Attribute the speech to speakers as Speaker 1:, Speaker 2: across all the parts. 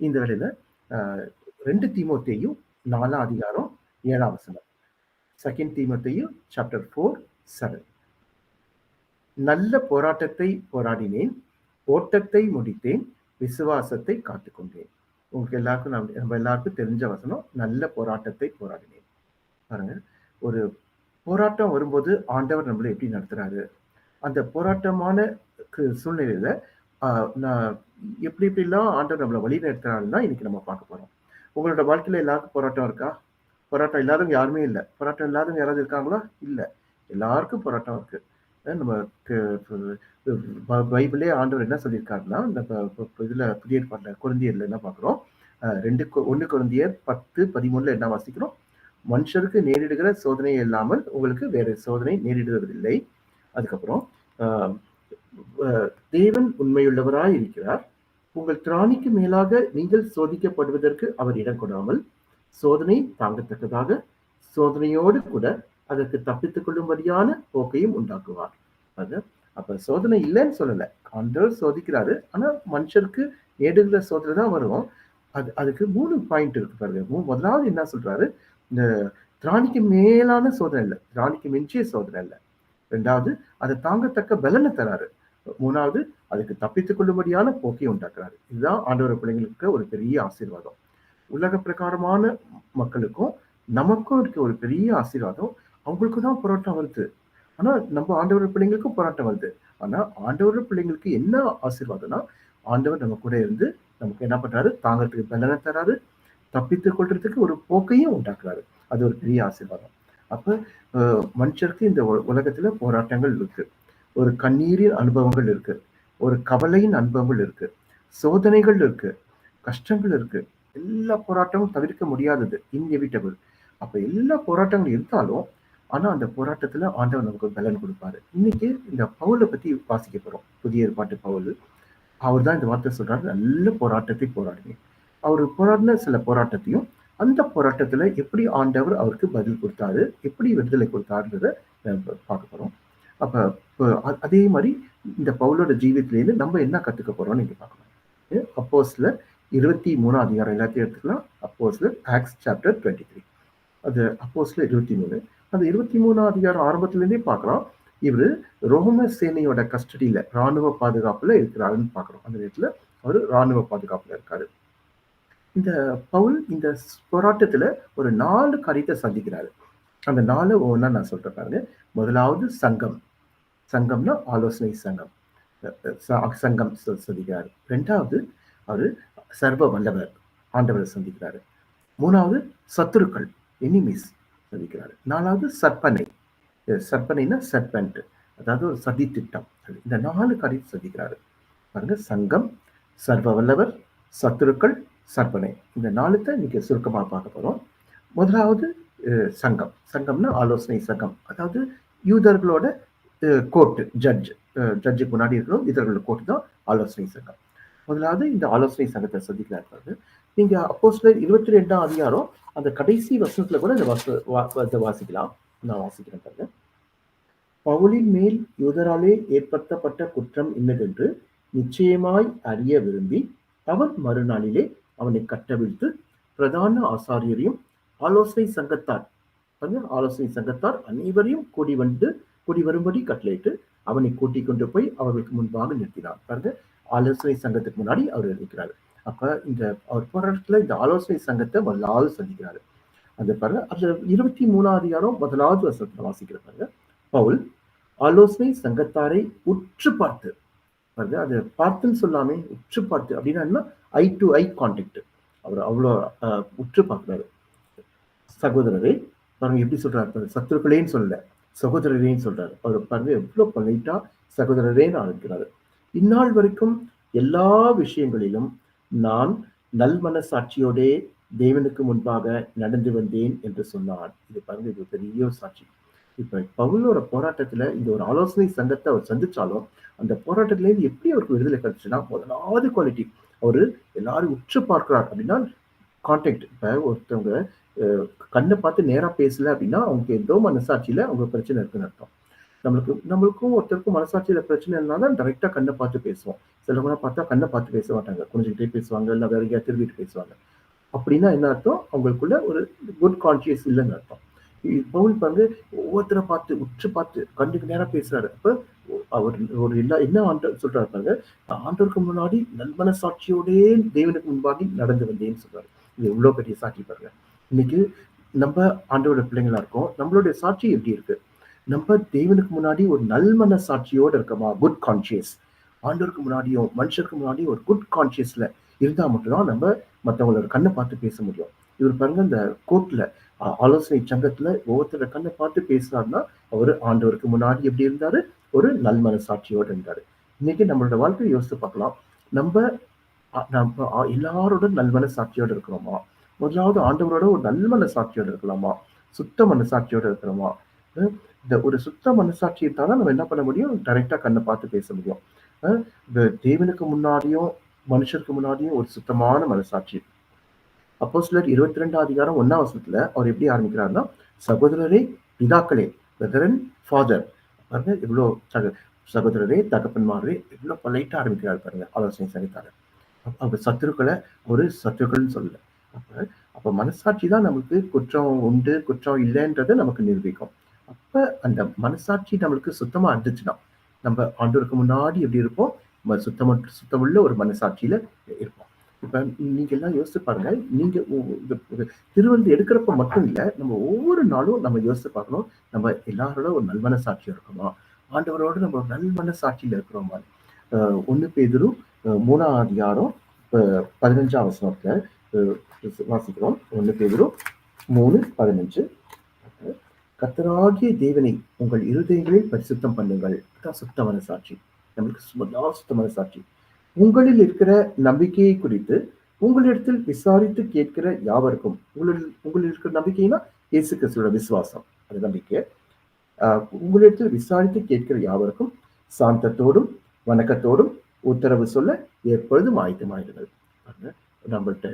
Speaker 1: இந்த வேளையில 2 தீமோத்தேயு 4ஆம் அதிகாரம் 7ஆம் வசனம். 2 தீமோத்தேயு சாப்டர் 4:7. நல்ல போராட்டத்தை போராடினேன், ஓட்டத்தை முடித்தேன், விசுவாசத்தை காத்துக்கொண்டேன். உங்களுக்கு எல்லாருக்கும் நம்ம எல்லாருக்கும் தெரிஞ்ச வசனம், நல்ல போராட்டத்தை போராடினேன். பாருங்க, ஒரு போராட்டம் வரும்போது ஆண்டவர் நம்மளை எப்படி நடத்துறாரு, அந்த போராட்டமான சூழ்நிலையில நான் எப்படிலாம் ஆண்டவர் நம்மளை வழி நடத்துறாருன்னு இன்னைக்கு நம்ம பார்க்க போறோம். உங்களோட வாழ்க்கையில எல்லாருக்கும் போராட்டம் இருக்கா? போராட்டம் இல்லாதவங்க யாருமே இல்லை. போராட்டம் இல்லாதவங்க யாராவது இருக்காங்களா? இல்லை, எல்லாருக்கும் போராட்டம் இருக்கு. நம்ம பைபிளே ஆண்டவர் என்ன சொல்லியிருக்காருன்னா, இந்த இதுல புதிய ஏற்பாட்டுல கொரிந்தியர்ல என்ன பார்க்கிறோம், 1 கொரிந்தியர் 10:13 என்ன வாசிக்கிறோம்? மனுஷருக்கு நேரிடுகிற சோதனை இல்லாமல் உங்களுக்கு வேற சோதனை நேரிடுவதில்லை. அதுக்கப்புறம் தேவன் உண்மையுள்ளவராய் இருக்கிறார், உங்கள் திராணிக்கு மேலாக நீங்கள் சோதிக்கப்படுவதற்கு அவர் இடம் கொடாமல் சோதனை தாங்கத்தக்கதாக சோதனையோடு கூட அதற்கு தப்பித்துக் கொள்ளும்படியான போக்கையும் உண்டாக்குவார். அது அப்ப சோதனை இல்லைன்னு சொல்லல, ஆண்டவர் சோதிக்கிறாரு. ஆனா மனுஷருக்கு நேடுகிற சோதனை தான் வரும். அதுக்கு 3 பாயிண்ட் இருக்கு பாருங்க. முதலாவது என்ன சொல்றாரு, இந்த திராணிக்கு மேலான சோதனை இல்லை, திராணிக்கு மிஞ்சிய சோதனை இல்லை. 2வது அதை தாங்கத்தக்க பலனை தராரு. 3வது அதுக்கு தப்பித்துக் கொள்ளும்படியான போக்கை உண்டாக்குறாரு. இதுதான் ஆண்டவர் பிள்ளைங்களுக்கு ஒரு பெரிய ஆசீர்வாதம். உலக பிரகாரமான மக்களுக்கும் நமக்கும் இருக்க ஒரு பெரிய ஆசீர்வாதம். அவங்களுக்கு தான் போராட்டம் வருது, ஆனா நம்ம ஆண்டவர் பிள்ளைங்களுக்கும் போராட்டம் வருது. ஆனா ஆண்டவர் பிள்ளைங்களுக்கு என்ன ஆசீர்வாதம்னா, ஆண்டவர் நம்ம கூட இருந்து நமக்கு என்ன பண்றாரு, தாங்கிறதுக்கு பலனை தராரு, தப்பித்துக் கொள்றதுக்கு ஒரு போக்கையும் உண்டாக்குறாரு. அது ஒரு பெரிய ஆசீர்வாதம். அப்ப மனுஷருக்கு இந்த உலகத்துல போராட்டங்கள் இருக்கு, ஒரு கண்ணீரின் அனுபவங்கள் இருக்கு, ஒரு கவலையின் அனுபவங்கள் இருக்கு, சோதனைகள் இருக்கு, கஷ்டங்கள் இருக்கு. எல்லா போராட்டமும் தவிர்க்க முடியாதது, இன்எவிட்டபிள். அப்ப எல்லா போராட்டங்களும் இருந்தாலும் ஆனா அந்த போராட்டத்துல ஆண்டவர் நமக்கு பலன் கொடுப்பாரு. இன்னைக்கு இந்த பவுலை பத்தி வாசிக்க போறோம். புதிய ஏற்பாட்டு பவுல், அவர் தான் இந்த வார்த்தை சொல்றாரு, நல்ல போராட்டத்தை போராடினேன். அவர் போராடின சில போராட்டத்தையும் அந்த போராட்டத்துல எப்படி ஆண்டவர் அவருக்கு பதில் கொடுத்தாரு, எப்படி விடுதலை கொடுத்தாருன்றத பார்க்க போறோம். அப்ப அதே மாதிரி இந்த பவுலோட ஜீவித்திலேருந்து நம்ம என்ன கத்துக்க போறோம்னு நீங்க பார்க்கலாம். அப்போஸ்தலர் 23ஆம் அதிகாரம் எல்லாத்தையும் எடுத்துக்கலாம். அப்போஸ்தலர் ஆக்ட்ஸ் சாப்டர் 23. அது அப்போஸ்தலர் 23. அந்த 23ஆம் அதிகாரம் ஆரம்பத்திலேருந்தே பார்க்கலாம், இவர் ரோம சேனையோட கஸ்டடியில ராணுவ பாதுகாப்புல இருக்கிறாருன்னு பார்க்கிறோம். அந்த நேரத்துல அவர் ராணுவ பாதுகாப்புல இருக்காரு. இந்த பவுல் இந்த போராட்டத்துல ஒரு 4 காரியத்தை சந்திக்கிறாரு. அந்த 4 ஒவ்வொன்றா நான் சொல்றேன் பாருங்க. முதலாவது சங்கம், சங்கம்னா ஆலோசனை சங்கம், சங்கம் சந்திக்கிறாரு. 2வது அவரு சர்வ வல்லவர், ஆண்டவரை சந்திக்கிறாரு. 3வது சத்துருக்கள், எனிமீஸ் சந்திக்கிறாரு. 4வது சற்பனை, சற்பனைனா சர்பென்ட், அதாவது ஒரு சதி திட்டம். இந்த 4 காரியத்தை சந்திக்கிறாரு பாருங்க. சங்கம், சர்வ வல்லவர், சத்துருக்கள், சற்பனை. இந்த 4த்தை இன்னைக்கு சுருக்கமா பார்க்க போறோம். முதலாவது சங்கம். சங்கம்னா ஆலோசனை சங்கம், அதாவது யூதர்களோட கோர்ட், ஜட்ஜுக்கு முன்னாடி இருக்கிறோம், யூதர்களோட கோர்ட் தான் ஆலோசனை சங்கம். முதலாவது இந்த ஆலோசனை சங்கத்தை சந்திக்கிறாரு. நீங்க அப்போஸ்தலர் 22ஆம் அதிகாரம் அந்த கடைசி வசனத்துல கூட இந்த வாசிக்கலாம். நான் வாசிக்கிறேன் பாருங்க. பவுலின் மேல் யூதராலே ஏற்படுத்தப்பட்ட குற்றம் இன்னதென்று நிச்சயமாய் அறிய விரும்பி அவன் மறுநாளிலே அவனை கட்டவிழ்த்து பிரதான ஆசாரியரையும் ஆலோசனை சங்கத்தார் அனைவரையும் கூடி வரும்படி கட்டளையிட்டு அவனை கூட்டிக் கொண்டு போய் அவர்களுக்கு முன்பாக நிறுத்தினார். பாருங்க, ஆலோசனை சங்கத்துக்கு முன்னாடி அவர் இருக்கிறாரு. அப்ப இந்த அவர் போராட்டத்துல இந்த ஆலோசனை சங்கத்தை முதலாவது சந்திக்கிறாரு. அந்த பாருங்க, அதுல 23ஆம் அதிகாரம் முதலாவது வசனத்துல வாசிக்கிற பாருங்க. பவுல் ஆலோசனை சங்கத்தாரை உற்று பார்த்து, பாருங்க, அது பார்த்துன்னு சொல்லாமே உற்று பார்த்து அப்படின்னா என்ன, ஐ டு ஐ கான்டாக்ட். அவர் அவ்வளோ உற்று பார்க்கிறாரு. சகோதரரே, பாருங்க எப்படி சொல்றாரு, சத்துருக்களேன்னு சொல்லல, சகோதரரேன்னு சொல்றாரு. அவர் பாருங்க எவ்வளவு பொலைட்டா சகோதரரேன்னு ஆரம்பிக்கிறாரு. இந்நாள் வரைக்கும் எல்லா விஷயங்களிலும் நான் நல் மனசாட்சியோடே தேவனுக்கு முன்பாக நடந்து வந்தேன் என்று சொன்னார். இது பாருங்க, இது பெரிய சாட்சி. இப்ப பவுலோட போராட்டத்துல இந்த ஒரு ஆலோசனை சங்கத்தை அவர் சந்திச்சாலும் அந்த போராட்டத்துல இருந்து எப்படி அவருக்கு விடுதலை கிடைச்சுன்னா, முதலாவது குவாலிட்டி, அவரு எல்லாரும் உற்று பார்க்கிறார் அப்படின்னா கான்டாக்ட். இப்ப ஒருத்தவங்க கண்ணை பார்த்து நேரா பேசல அப்படின்னா அவங்க ஏதோ மனசாட்சியில அவங்க பிரச்சனை இருக்குன்னு அர்த்தம். நம்மளுக்கும் ஒருத்தருக்கும் மனசாட்சியில பிரச்சனை இருந்தாலும் டைரக்டா கண்ணை பார்த்து பேசுவோம். சிலவங்கலாம் பார்த்தா கண்ணை பார்த்து பேச மாட்டாங்க. குனிஞ்சுக்கிட்டே பேசுவாங்க, இல்ல வேற எங்கேயாவது திரும்பிட்டு பேசுவாங்க. அப்படின்னா என்ன அர்த்தம்? அவங்களுக்குள்ள ஒரு குட் கான்ஷியஸ் இல்லைன்னு அர்த்தம். பவுல் வந்து ஒவ்வொருத்தரை பார்த்து உற்று பார்த்து கண்ணுக்கு நேரா பேசுறாரு. அப்ப அவர் ஒரு என்ன ஆண்டவர் சொல்றாரு பாருங்க, ஆண்டவருக்கு முன்னாடி நல்மனசாட்சியோடே தேவனுக்கு முன்பாடி நடந்து வந்தேன்னு சொல்றாரு. இது எவ்வளவு பெரிய சாட்சி பாருங்க. இன்னைக்கு நம்ம ஆண்டவரோட பிள்ளைங்களா இருக்கோம். நம்மளுடைய சாட்சி எப்படி இருக்கு? நம்ம தேவனுக்கு முன்னாடி ஒரு நல்மன சாட்சியோட இருக்கோமா? Good conscious. ஆண்டவருக்கு முன்னாடியும் மனுஷருக்கு முன்னாடியும் ஒரு குட் கான்ஷியஸ்ல இருந்தா மட்டும்தான் நம்ம மற்றவங்களோட கண்ணை பார்த்து பேச முடியும். இவர் பாருங்க இந்த கோர்ட்ல ஆலோசனை சங்கத்துல ஒவ்வொருத்தரோட கண்ணை பார்த்து பேசுறாருன்னா அவரு ஆண்டவருக்கு முன்னாடி எப்படி இருந்தாரு? ஒரு நல்மன சாட்சியோட இருந்தாரு. இன்னைக்கு நம்மளோட வாழ்க்கையை யோசித்து பார்க்கலாம். நம்ம நம்ம எல்லாரோட நல்மன சாட்சியோட இருக்கிறோமா? முதலாவது ஆண்டவரோட ஒரு நல்மன சாட்சியோட இருக்கலாமா? சுத்த மனசாட்சியோட இருக்கிறோமா? இந்த ஒரு சுத்த மனசாட்சி இருந்தாதான் நம்ம என்ன பண்ண முடியும்? டைரக்டா கண்ணை பார்த்து பேச முடியும். இந்த தேவனுக்கு முன்னாடியும் மனுஷருக்கு முன்னாடியும் ஒரு சுத்தமான மனசாட்சி. அப்போஸ்தலர் 22 அதிகாரம் 1 வசனத்துல அவர் எப்படி ஆரம்பிக்கிறாருன்னா, சகோதரரே பிதாக்களே, பிரதரன் ஃபாதர். பாருங்க இவ்வளோ சகோதரரே தகப்பன்மாரே இவ்வளோ பொலைட்டா ஆரம்பிக்கிறாரு பாருங்க ஆலோசனை சங்கத்தார். அவங்க சத்துருக்களை ஒரு சத்துருக்கள்னு சொல்லல. அப்ப அப்ப மனசாட்சி தான் நமக்கு குற்றம் உண்டு குற்றம் இல்லைன்றதை நமக்கு நிரூபிக்கும். அப்ப அந்த மனசாட்சி நம்மளுக்கு சுத்தமா இருந்துச்சுன்னா நம்ம ஆண்டவருக்கு முன்னாடி எப்படி இருப்போம்? சுத்தமுள்ள ஒரு மனசாட்சியில இருப்போம். இப்ப நீங்க எல்லாம் யோசிச்சு பாருங்க. நீங்க திருவந்து எடுக்கிறப்ப மட்டும் இல்ல, நம்ம ஒவ்வொரு நாளும் நம்ம யோசிச்சு பார்க்கணும். நம்ம எல்லாரோட ஒரு நல்மனசாட்சி இருக்கோமா? ஆண்டவரோட நம்ம ஒரு நல்மனசாட்சியில இருக்கிறோமா? 1 பேதுரு 3ஆம் அதிகாரம் 15ஆம் வசனத்துல வாசிக்கிறோம். 1 பேதுரு 3:15. கர்த்தராகிய தேவனை உங்கள் இருதயங்களில் பரிசுத்தம் பண்ணுங்கள். சுத்த மனசாட்சி. நம்மளுக்கு சுத்த மனசாட்சி. உங்களில் இருக்கிற நம்பிக்கையை குறித்து உங்களிடத்தில் விசாரித்து கேட்கிற யாவருக்கும், உங்களில் இருக்கிற நம்பிக்கைனா இயேசு கிறிஸ்துவோட விசுவாசம், அது நம்பிக்கை. உங்களிடத்தில் விசாரித்து கேட்கிற யாவருக்கும் சாந்தத்தோடும் வணக்கத்தோடும் உத்தரவு சொல்ல எப்பொழுதும் ஆயத்தமாயிருங்கள். நம்மள்கிட்ட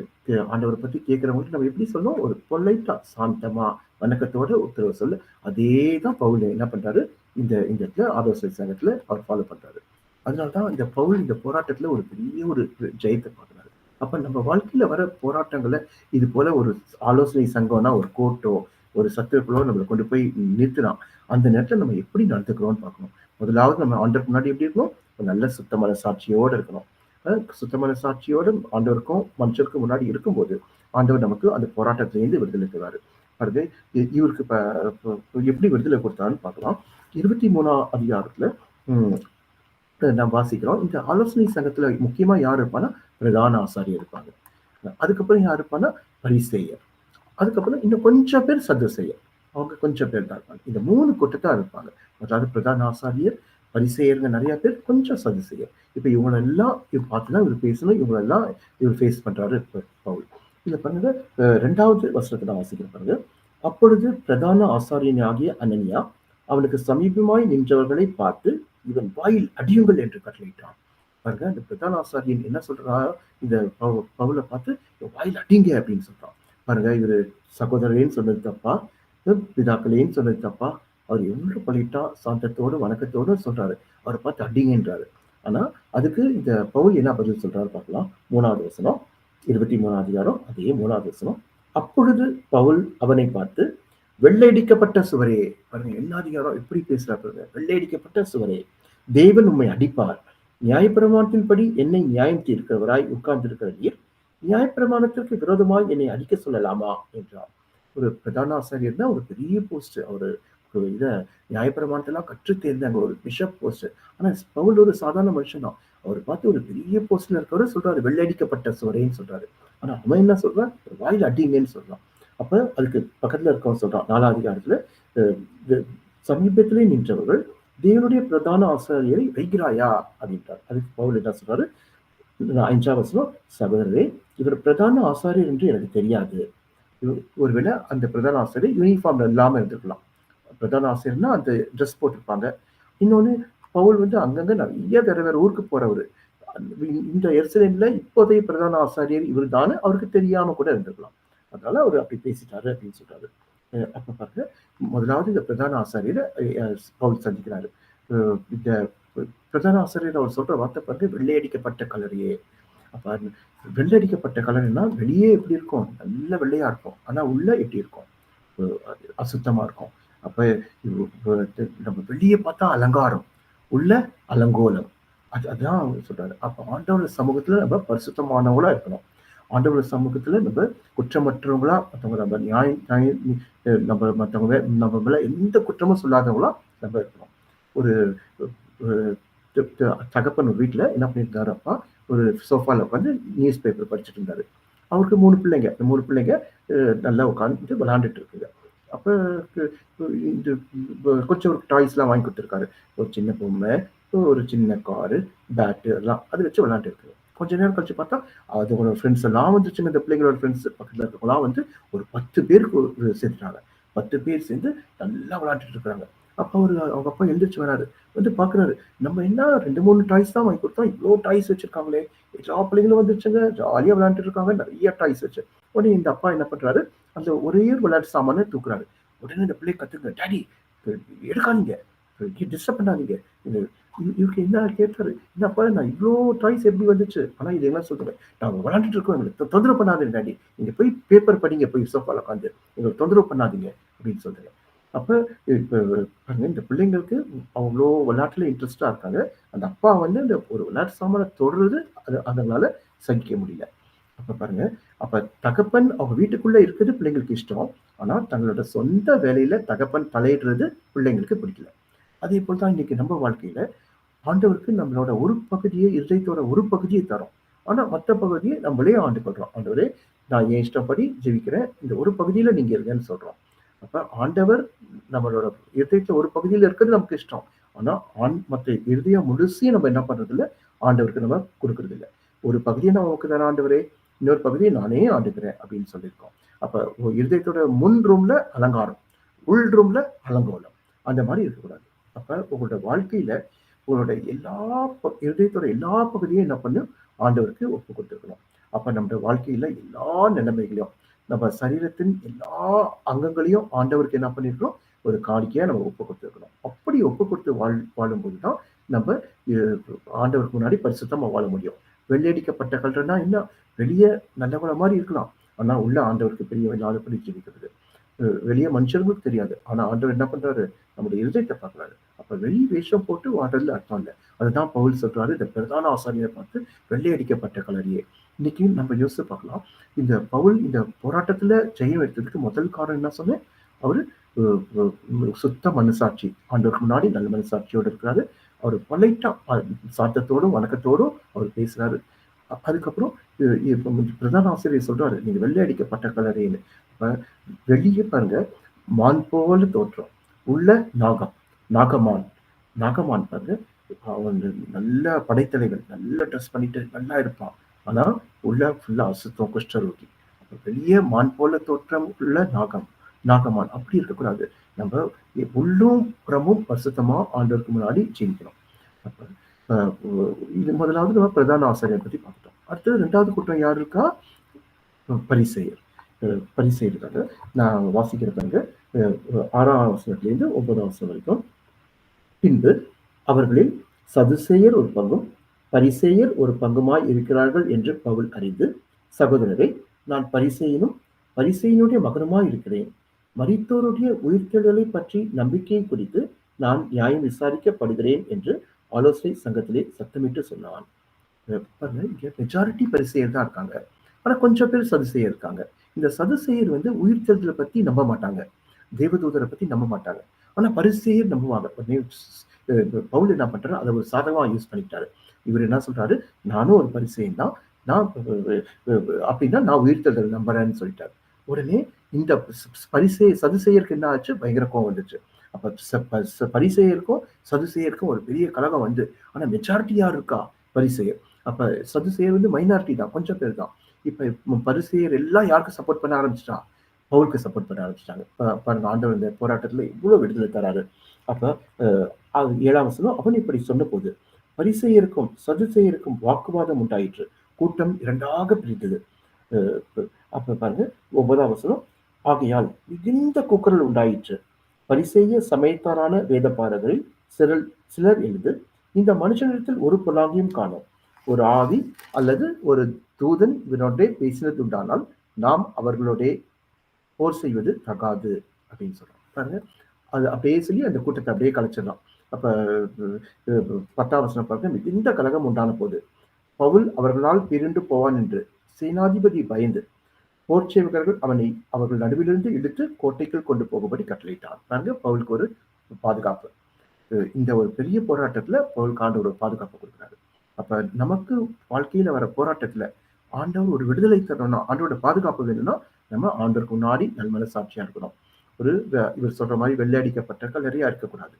Speaker 1: ஆண்டவரை பத்தி கேட்கிறவங்களுக்கு நம்ம எப்படி சொல்லணும்? ஒரு பொலைட்டா சாந்தமா வணக்கத்தோட உத்தரவு சொல்ல. அதே தான் பவுல் என்ன பண்றாரு? இந்த இடத்துல ஆலோசனை சங்கத்துல அவர் ஃபாலோ பண்றாரு. அதனால்தான் இந்த பவுல் இந்த போராட்டத்துல ஒரு பெரிய ஒரு ஜெயத்தை பார்க்கிறாரு. அப்ப நம்ம வாழ்க்கையில வர போராட்டங்களை இது போல ஒரு ஆலோசனை சங்கம்னா ஒரு கோர்ட்டோ ஒரு சத்துருக்களோ நம்மளை கொண்டு போய் நிறுத்தினா அந்த நேரத்துல நம்ம எப்படி நடந்துக்கிறோம்னு பார்க்கணும். முதலாவது நம்ம ஆண்டவருக்கு முன்னாடி எப்படி இருக்கணும்? ஒரு நல்ல சுத்தமான சாட்சியோட இருக்கணும். சுத்தமான சாட்சியோட ஆண்டவருக்கும் மனுஷருக்கும் முன்னாடி இருக்கும்போது ஆண்டவர் நமக்கு அந்த போராட்டத்திலேருந்து விடுதலை தருவாரு. அடுத்து இவருக்கு எப்படி விடுதலை கொடுத்தாருன்னு பார்க்கலாம். 23ஆம் அதிகாரத்துல நாம் வாசிக்கிறோம். இந்த ஆலோசனை சங்கத்துல முக்கியமா யார் இருப்பான்னா பிரதான ஆசாரியர் இருப்பாங்க. அதுக்கப்புறம் யார் இருப்பான்னா பரிசேயர். அதுக்கப்புறம் இன்னும் கொஞ்சம் பேர் சதுசேயர். அவங்க கொஞ்சம் பேர் தான் இருப்பாங்க. இந்த 3 கூட்டத்தான் இருப்பாங்க. அதாவது பிரதான ஆசாரியர், பரிசேயருங்க நிறைய பேர், கொஞ்சம் சதுசேயர். இப்ப இவங்களெல்லாம் இவர் பார்த்துதான் இவர் பேசணும். இவங்களெல்லாம் இவர் ஃபேஸ் பண்றாரு பவுல். இதை பாருங்க 2வது வசனத்தை நான் வாசிக்கிறேன் பாருங்க. அப்பொழுது பிரதான ஆசாரியனாகிய அனனியா அவனுக்கு சமீபமாய் நின்றவர்களை பார்த்து இவன் வாயில் அடியுங்கள் என்று கட்டளையிட்டான். பாருங்க இந்த பிரதான ஆசாரியன் என்ன சொல்றா? இந்த பவுலை பார்த்து வாயில் அடிங்க அப்படின்னு சொல்றான். பாருங்க இவரு சகோதரேன்னு சொன்னது தப்பா? பிதாக்களேன்னு சொன்னது தப்பா? அவர் எவ்வளவு பண்ணிட்டா சாந்தத்தோடு வணக்கத்தோடு சொல்றாரு. அவரை பார்த்து அடிங்கன்றாரு. ஆனா அதுக்கு இந்த பவுல் என்ன பதில் சொல்றாரு பார்க்கலாம். 3வது வசனம் 23ஆம் அதிகாரம் அதே 3வது வசனம். அப்பொழுது பவுல் அவனை பார்த்து வெள்ளையடிக்கப்பட்ட சுவரே, பாருங்க என்ன அதிகாரம் எப்படி பேசுறா பாருங்க. வெள்ளையடிக்கப்பட்ட சுவரே, தேவன் உம்மை அடிப்பார். நியாயப்பிரமாணத்தின்படி என்னை நியாயம் தீர்க்கிறவராய் உட்கார்ந்திருக்கிற நீர் நியாயப்பிரமாணத்திற்கு விரோதமாய் என்னை அடிக்க சொல்லலாமா என்றார். ஒரு பிரதான ஆசிரியர் தான், ஒரு பெரிய போஸ்ட். அவரு இத நியாயப்பிரமாணத்தெல்லாம் கற்று தேர்ந்தாங்க, ஒரு பிஷப் போஸ்ட். ஆனா பவுல் ஒரு சாதாரண மனுஷன் தான். அவர் பார்த்து ஒரு பெரிய போஸ்ட்ல இருக்கவரு சொல்றாரு வெள்ளையடிக்கப்பட்ட சுவரேன்னு சொல்றாரு. ஆனா அவன் என்ன சொல்றான்? வாயில் அடிங்கன்னு சொல்றான். அப்ப அதுக்கு பக்கத்துல இருக்கவன் சொல்றான் 4வது அதிகாரத்துல, சமீபத்திலே நின்றவர்கள் தேவனுடைய பிரதான ஆசாரியரை வைக்கிறாயா அப்படின்றார். அதுக்கு பவுல் என்ன சொல்றாரு? 5ஆம் வசனம், சகோதரரே இவர் பிரதான ஆசாரியர் என்று எனக்கு தெரியாது. ஒருவேளை அந்த பிரதான ஆசிரியர் யூனிஃபார்ம் இல்லாம இருந்திருக்கலாம். பிரதான ஆசிரியர்னா அந்த ட்ரெஸ் போட்டிருப்பாங்க. இன்னொன்னு பவுல் வந்து அங்கங்க நிறைய வேற ஊருக்கு போறவரு. இந்த எருசலேம்ல இப்போதைய பிரதான ஆசாரியர் இவர் தானே அவருக்கு தெரியாம கூட இருந்திருக்கலாம். அதனால அவர் அப்படி பேசிட்டாரு அப்படின்னு சொல்றாரு. அப்ப பாருங்க, முதலாவது இந்த பிரதான ஆசாரியர் பவுல் சந்திக்கிறாரு. இந்த பிரதான ஆசிரியர் அவர் சொல்ற வார்த்தை பாருங்க, வெள்ளையடிக்கப்பட்ட கல்லறையே. அப்ப வெள்ளடிக்கப்பட்ட கலர்னா வெளியே எப்படி இருக்கும்? நல்ல வெள்ளையா இருக்கும். ஆனா உள்ள எப்படி இருக்கும்? அசுத்தமா இருக்கும். அப்ப நம்ம வெளியே பார்த்தா அலங்காரம், உள்ள அலங்கோலம். அதான் அவர் சொல்றாரு. அப்ப ஆண்டவர் சமூகத்துல நம்ம பரிசுத்தமானவங்களா இருக்கணும். ஆண்டவர் சமூகத்துல நம்ம குற்றமற்றவங்களா, மற்றவங்க நம்ம நம்ம மற்றவங்க நம்ம மேல எந்த குற்றமும் சொல்லாதவங்களா நம்ம இருக்கணும். ஒரு தகப்பன் வீட்டுல என்ன பண்ணியிருந்தாரு அப்பா, ஒரு சோஃபால உட்காந்து நியூஸ் பேப்பர் படிச்சுட்டு இருந்தாரு. அவருக்கு 3 பிள்ளைங்க. இந்த 3 பிள்ளைங்க நல்லா உட்காந்துட்டு விளையாண்டுட்டு இருக்குங்க. அப்ப இந்த கொஞ்சம் ஒரு டாய்ஸ்லாம் வாங்கி கொடுத்துருக்காரு. ஒரு சின்ன பொம்மை, ஒரு சின்ன காரு, பேட்டு எல்லாம் அது வச்சு விளையாண்டு இருக்கு. கொஞ்ச நேரம் கழிச்சு பார்த்தா, அதோட ஃப்ரெண்ட்ஸ் எல்லாம் வந்துச்சுங்க. இந்த பிள்ளைங்களோட ஃப்ரெண்ட்ஸ் பக்கத்துல இருக்கவங்களாம் வந்து ஒரு 10 பேருக்கு சேர்த்துட்டாங்க. 10 பேர் சேர்ந்து நல்லா விளையாண்டுட்டு இருக்காங்க. அப்ப அவங்க அப்பா எழுந்திரிச்சு வராரு. வந்து பாக்குறாரு. நம்ம என்ன 2, 3 டாய்ஸ் தான் வாங்கி கொடுத்தோம். இவ்ளோ டாய்ஸ் வச்சிருக்காங்களே! எல்லா பிள்ளைங்களும் வந்துருச்சுங்க. ஜாலியா விளையாண்டுட்டு இருக்காங்க. நெறைய டாய்ஸ் வச்சு. உடனே இந்த அப்பா என்ன பண்றாரு, அந்த ஒரே ஒரு விளையாட்டு சாமான தூக்குறாரு. உடனே இந்த பிள்ளை கத்துங்க, டாடி எடுக்காதீங்க, டிஸ்டர்ப் பண்ணாதீங்க. இவருக்கு என்ன கேட்டாரு, என்னப்பா நான் இவ்வளோ டாய்ஸ் எப்படி வந்துச்சு? ஆனா இது என்ன சொல்றேன், நாங்க விளையாண்டுட்டு இருக்கோம், எங்களுக்கு தொந்தரவு பண்ணாதீங்க டாடி, நீங்க போய் பேப்பர் படிங்க, போய் சோஃபால உட்காந்து, எங்களுக்கு தொந்தரவு பண்ணாதீங்க அப்படின்னு சொல்றேன். அப்ப இப்ப பாருங்க, இந்த பிள்ளைங்களுக்கு அவ்வளோ விளையாட்டுல இன்ட்ரெஸ்டா இருக்காங்க. அந்த அப்பா வந்து இந்த ஒரு விளையாட்டு சாமான தொடுறது அதனால சகிக்க முடியல. அப்ப பாருங்க, அப்ப தகப்பன் அவங்க வீட்டுக்குள்ள இருக்கிறது பிள்ளைங்களுக்கு இஷ்டம். ஆனா தங்களோட சொந்த வேலையில தகப்பன் தலையிடுறது பிள்ளைங்களுக்கு பிடிக்கல. அதே போல் தான் இன்னைக்கு நம்ம வாழ்க்கையில ஆண்டவருக்கு நம்மளோட ஒரு பகுதியை, இருதயத்தோட ஒரு பகுதியை தரோம். ஆனா மத்த பகுதியை நம்மளே ஆண்டு கொள்றோம். ஆண்டவரே, நான் என் இஷ்டப்படி ஜெபிக்கிறேன். இந்த ஒரு பகுதியில நீங்க இருங்கன்னு சொல்றோம். அப்ப ஆண்டவர் நம்மளோட இருதயத்துல ஒரு பகுதியில இருக்கிறது நமக்கு இஷ்டம். ஆனா மத்த இருதயம் முழுசையும் நம்ம என்ன பண்றது இல்ல, ஆண்டவருக்கு நம்ம கொடுக்கறது இல்ல. ஒரு பகுதியை நான் உனக்கு தரேன் ஆண்டவரே, இன்னொரு பகுதியை நானே ஆண்டுக்கிறேன் அப்படின்னு சொல்லியிருக்கோம். அப்ப இருதயத்தோட முன் ரூம்ல அலங்காரம், உள் ரூம்ல அலங்கோலம். அந்த மாதிரி இருக்கக்கூடாது. அப்ப உங்களோட வாழ்க்கையில உங்களோட இருதயத்தோட எல்லா பகுதியும் என்ன பண்ணும், ஆண்டவருக்கு ஒப்பு கொடுத்துருக்கணும். அப்ப நம்ம வாழ்க்கையில எல்லா நிலைமைகளையும், நம்ம சரீரத்தின் எல்லா அங்கங்களையும் ஆண்டவருக்கு என்ன பண்ணிருக்கோம், ஒரு காணிக்கையா நம்ம ஒப்பு கொடுத்துருக்கணும். அப்படி ஒப்பு கொடுத்து வாழும்போது தான் நம்ம ஆண்டவருக்கு முன்னாடி பரிசுத்தமா வாழ முடியும். வெள்ளையடிக்கப்பட்ட கல்றனா என்ன, வெளியே நல்லவங்கள மாதிரி இருக்கலாம், ஆனா உள்ள ஆண்டவருக்கு பெரிய இல்லாதபடி ஜீவிக்கிறது. வெளியே மனுஷர்களுக்கு தெரியாது. ஆனா ஆண்டவர் என்ன பண்றாரு, நம்முடைய இருதயத்தை பார்க்கிறாரு. அப்ப வெளி வேஷம் போட்டு வாழ்றதுல அர்த்தம் இல்லை. அதுதான் பவுல் சொல்றாரு, இந்த பிரதான ஆசாரியரை பார்த்து வெள்ளையடிக்கப்பட்ட கலரியே. இன்னைக்கு நம்ம யோசிச்சு பார்க்கலாம். இந்த பவுல் இந்த போராட்டத்துல ஜெயம் எடுத்ததுக்கு முதல் காரணம் என்ன சொன்னேன், அவரு சுத்த மனசாட்சி, ஆண்டவருக்கு முன்னாடி நல்ல மனசாட்சியோடு இருக்கிறாரு. அவர் பொலைட்டா சாத்தத்தோடும் வணக்கத்தோடும் அவர் பேசுறாரு. அதுக்கப்புறம் பிரதான ஆசிரியர் சொல்றாரு, நீங்க வெள்ளை அடிக்கப்பட்ட கலரேன்னு. அப்ப வெளியே பாருங்க, மான் போல தோற்றம், உள்ள நாகம், நாகமான். நாகமான் பாருங்க, அவன் நல்ல படைத்தலைவன், நல்ல ட்ரெஸ் பண்ணிட்டு நல்லா இருப்பான். ஆனா உள்ள ஃபுல்லா அசுத்தம், குஷ்டரோகி. அப்ப வெளியே மான் போல தோற்றம் உள்ள நாகம், நாகமான். அப்படி இருக்கக்கூடாது. நம்ம உள்ளும் புறமும் பரிசுத்தமா ஆண்டவருக்கு முன்னாடி ஜீவிக்கணும். அப்ப இது முதலாவது நம்ம பிரதான ஆசிரியர் பத்தி பார்த்துட்டோம். அடுத்தது 2வது கூட்டம் யார் இருக்கா, பரிசேயர். பரிசேயர் இருக்காங்க. நான் வாசிக்கிறதாங்க 6ஆம் வசனத்திலிருந்து 9ஆம் வசனம் வரைக்கும். பின்பு அவர்களில் சதுசேயர் ஒரு பங்கும் பரிசேயர் ஒரு பங்குமாய் இருக்கிறார்கள் என்று பவுல் அறிந்து, சகோதரரை, நான் பரிசேயனும் பரிசேயனுடைய மகனுமாய் இருக்கிறேன். மரித்தோருடைய உயிர்த்தெழுதலை பற்றி நம்பிக்கையை குறித்து நான் நியாயம் விசாரிக்கப்படுகிறேன் என்று ஆலோசனை சங்கத்திலே சத்தமிட்டு சொன்னான். இங்க மெஜாரிட்டி பரிசேயர் தான் இருக்காங்க. ஆனா கொஞ்சம் பேர் சதுசேயர் இருக்காங்க. இந்த சதுசேயர் வந்து உயிர்த்தெழுதலை பத்தி நம்ப மாட்டாங்க, தேவதூதரை பத்தி நம்ப மாட்டாங்க. ஆனா பரிசேயர் நம்புவாங்க. பவுல் என்ன பண்றாரு, அதை ஒரு சாதகமா யூஸ் பண்ணிட்டாரு. இவர் என்ன சொல்றாரு, நானும் ஒரு பரிசேயன் தான், நான் அப்படின்னா நான் உயிர்த்தெழுதல் நம்புறேன்னு சொல்லிட்டாரு. உடனே இந்த சதுசேயருக்கு என்ன ஆச்சு, பயங்கர கோவம் வந்துச்சு. அப்ப பரிசேயருக்கும் சதுசேயருக்கும் ஒரு பெரிய கலகம் வந்து, ஆனா மெஜாரிட்டி யார் இருக்கா, பரிசேயர். அப்ப சதுசேயர் வந்து மைனாரிட்டி தான், கொஞ்சம் பேர் தான். இப்ப பரிசேயர் எல்லாம் யாருக்கு சப்போர்ட் பண்ண ஆரம்பிச்சிட்டான், பவுலுக்கு சப்போர்ட் பண்ண ஆரம்பிச்சிட்டாங்க. பாருங்க, ஆண்டவர் இந்த போராட்டத்துல இவ்வளவு விடுதலை தராரு. அப்ப 7ஆம் வசனம், அவன் இப்படி சொன்ன போது பரிசேயருக்கும் சதுசேயருக்கும் வாக்குவாதம் உண்டாயிற்று, கூட்டம் இரண்டாக பிரித்தது. அப்ப பாருங்க 9ஆம் வசனம், ஆகையால் மிகுந்த கூக்குரல் உண்டாயிற்று. பரிசேய சமயத்தாரான வேதபாரகரில் சிலர் சிலர் எழுந்து, இந்த மனுஷனிடத்தில் ஒரு பொல்லாங்கையும் காணோம். ஒரு ஆவி அல்லது ஒரு தூதன் இவனோடே பேசினதுண்டானால் நாம் அவர்களோடே போர் செய்வது தகாது அப்படின்னு சொல்றோம். பாருங்க, அது அப்படியே சொல்லி அந்த கூட்டத்தை அப்படியே கலைச்சிடலாம். அப்ப 10ஆம் வசனம் பாருங்க, மிகுந்த கலகம் உண்டான போது பவுல் அவர்களால் பிரிந்து போவான் என்று சேனாதிபதி பயந்து போர்ச்சேவகர்கள் அவனை அவர்கள் நடுவிலிருந்து இழுத்து கோட்டைக்குள் கொண்டு போகும்படி கட்டளையிட்டார். பாருங்க, பவுலுக்கு ஒரு பாதுகாப்பு. இந்த ஒரு பெரிய போராட்டத்துல பவுலுக்கு ஆண்டவர் ஒரு பாதுகாப்பு கொடுக்குறாரு. அப்ப நமக்கு வாழ்க்கையில வர போராட்டத்துல ஆண்டவர் ஒரு விடுதலை தரணும்னா, ஆண்டவரோட பாதுகாப்பு வேணும்னா நம்ம ஆண்டவருக்கு முன்னாடி நல்மனசாட்சியா இருக்கணும். இவர் சொல்ற மாதிரி வெள்ளை அடிக்கப்பட்ட கல்லறையா இருக்கக்கூடாது.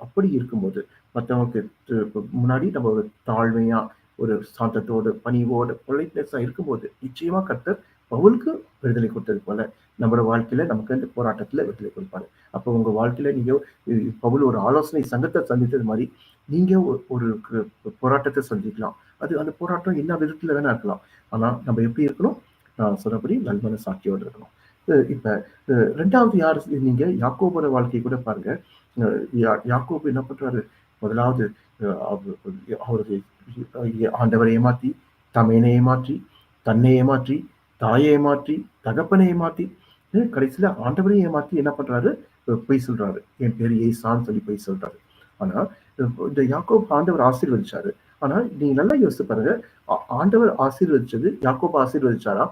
Speaker 1: அப்படி இருக்கும்போது மற்றவங்களுக்கு முன்னாடி நம்ம ஒரு தாழ்மையா, ஒரு சாந்தத்தோடு, பணிவோடு, பொலைட்னஸா இருக்கும்போது நிச்சயமா கர்த்தர் பவுலுக்கு விடுதலை கொடுத்தது போல நம்மளோட வாழ்க்கையில நமக்கு இந்த போராட்டத்துல விடுதலை கொடுப்பாரு. அப்போ உங்க வாழ்க்கையில நீங்க பவுல் ஒரு ஆலோசனை சங்கத்தை சந்தித்தது மாதிரி நீங்க ஒரு போராட்டத்தை சந்திக்கலாம். அது அந்த போராட்டம் என்ன விதத்துல வேணா இருக்கலாம். ஆனா நம்ம எப்படி இருக்கணும்? நான் சொன்னபடி நல்மன சாட்சியோடு இருக்கணும். இப்ப 2வது யார்? நீங்க யாக்கோபோட வாழ்க்கையை கூட பாருங்க. யாக்கோபு என்ன பண்றாரு? முதலாவது அவருடைய ஆண்டவரை ஏமாத்தி, தமையனை ஏமாற்றி, தன்னை ஏமாற்றி, தாயை ஏமாற்றி, தகப்பனை ஏமாத்தி, கடைசியில ஆண்டவரையும் ஏமாத்தி என்ன பண்றாரு? பொய் சொல்றாரு. என் பேரு ஏசான்னு சொல்லி பொய் சொல்றாரு. ஆனா இந்த யாக்கோபு ஆண்டவர் ஆசீர்வதிச்சாரு. ஆனா நீங்க நல்லா யோசிச்சு பாருங்க, ஆண்டவர் ஆசீர்வதிச்சது யாக்கோபு ஆசீர்வதிச்சாரா?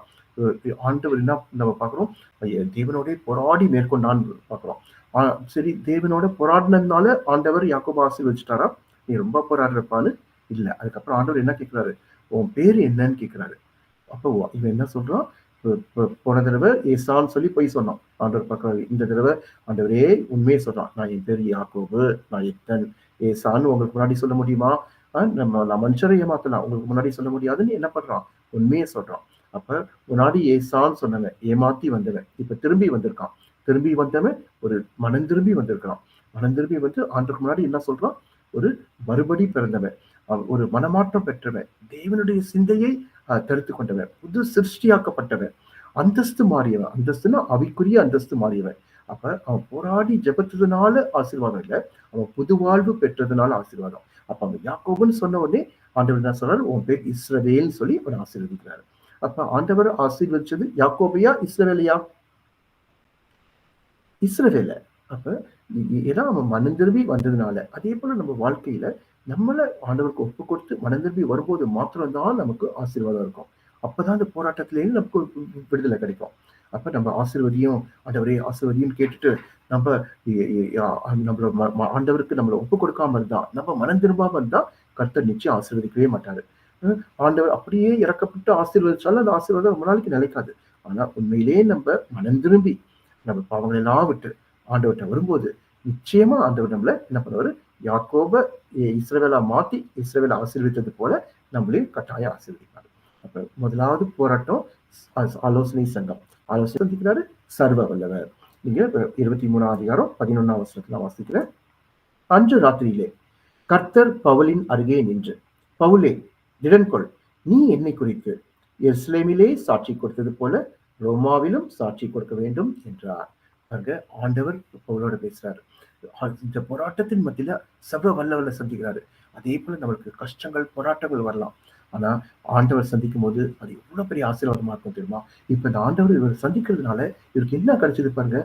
Speaker 1: ஆண்டவர் என்ன நம்ம பார்க்கிறோம்? தேவனோட போராடி மேற்கொண்டான்னு பார்க்கிறோம். சரி, தேவனோட போராடினதுனால ஆண்டவர் யாக்கோபு ஆசீர்வதிச்சிட்டாரா? நீ ரொம்ப போராடுறப்பான்னு இல்ல. அதுக்கப்புறம் ஆண்டவர் என்ன கேட்கிறாரு? உன் பேரு என்னன்னு கேட்கிறாரு. அப்போ இவன் என்ன சொல்றான்? போன தடவை ஏசான்னு சொல்லி போய் சொன்னான். ஆண்டவர் பார்க்கறாரு. இந்த தடவை ஆண்டவரே உண்மையை சொல்றான். நான் என் பேர் யாக்கோபு, நான் எத்தன். ஏசான்னு உங்களுக்கு முன்னாடி சொல்ல முடியுமா? நான் மனுஷரை ஏமாத்தலாம், உங்களுக்கு முன்னாடி சொல்ல முடியாதுன்னு என்ன பண்றான்? உண்மையை சொல்றான். அப்ப முன்னாடி ஏசான்னு சொன்னவன் ஏமாத்தி வந்தவன் இப்ப திரும்பி வந்திருக்கான். திரும்பி வந்தவன் ஒரு மனம் திரும்பி வந்திருக்கான். மனம் திரும்பி வந்து ஆண்டருக்கு முன்னாடி என்ன சொல்றான்? ஒரு மறுபடி பிறந்தவன், ஒரு மனமாற்றம் பெற்றவன், தேவனுடைய சிந்தையை தடுத்து கொண்டவன், புது சிருஷ்டியாக்கப்பட்டவன், அந்தஸ்து மாறியவன். அந்தஸ்துன்னா அவைக்குரிய அந்தஸ்து மாறியவன். அப்ப அவன் போராடி ஜெபத்ததுனால ஆசீர்வாதம் இல்லை, அவன் புது வாழ்வு பெற்றதுனால ஆசீர்வாதம். அப்ப அவன் யாக்கோபுன்னு சொன்ன உடனே ஆண்டவர் என்ன சொல்றாரு? உன் பேர் இஸ்ரவேல்னு சொல்லி அவன் ஆசீர்வதிக்கிறாரு. அப்ப ஆண்டவர் ஆசீர்வதிச்சது யாக்கோபையா இஸ்ரவேலையா? இஸ்ரவேல. அப்ப ஏன்னா அவன் மனம் திரும்பி வந்ததுனால, அதே போல நம்ம வாழ்க்கையில நம்மள ஆண்டவருக்கு ஒப்பு கொடுத்து மனம் திரும்பி வரும்போது மாத்திரம்தான் நமக்கு ஆசீர்வாதம் இருக்கும். அப்பதான் அந்த போராட்டத்திலேயே நமக்கு விடுதலை கிடைக்கும். அப்ப நம்ம ஆசீர்வதியும் ஆண்டவரே ஆசீர்வதியும் கேட்டுட்டு நம்ம நம்மள ஆண்டவருக்கு நம்மளை ஒப்பு கொடுக்காம இருந்தா, நம்ம மனம் திரும்பாம இருந்தா கர்த்தர் நிச்சயம் ஆசீர்வதிக்கவே மாட்டாரு. ஆண்டவர் அப்படியே இறக்கப்பட்டு ஆசீர்வதிச்சாலும் அந்த ஆசீர்வாதம் ரொம்ப நாளைக்கு நிலைக்காது. ஆனா உண்மையிலேயே நம்ம மனம் திரும்பி நம்ம பாவங்கள் எல்லாம் விட்டு ஆண்டவர்கிட்ட வரும்போது நிச்சயமா ஆண்டவர் நம்மள என்ன பண்ணுவாரு? யாக்கோப இஸ்ரவேலா மாத்தி இஸ்ரவேலை ஆசீர்வதித்தது போல நம்மளையும் கட்டாயம் ஆசீர்வதிப்பாரு. அப்ப முதலாவது போராட்டம் ஆலோசனை சங்கம். ஆலோசனை சந்திக்கிறாரு சர்வ வல்லவர். நீங்க 23ஆம் அதிகாரம் 11ஆம் வசனத்துல வாசிக்கிறேன். அன்று ராத்திரியிலே கர்த்தர் பவுலின் அருகே நின்று, பவுலே திடன்கொள், நீ என்னை குறித்து எருசலேமிலே சாட்சி கொடுத்தது போல ரோமாவிலும் சாட்சி கொடுக்க வேண்டும் என்றார். அங்க ஆண்டவர் பவுலோட பேசுறாரு. இந்த போராட்டத்தின் மத்தியில சர்வ வல்லவரை சந்திக்கிறாரு. அதே போல நம்மளுக்கு கஷ்டங்கள் போராட்டங்கள் வரலாம். ஆனா ஆண்டவர் சந்திக்கும் போது அது எவ்வளவு பெரிய ஆசீர்வாதமா இருக்கும் தெரியுமா? இப்ப இந்த ஆண்டவர் இவர் சந்திக்கிறதுனால இவருக்கு என்ன கிடைச்சது பாருங்க.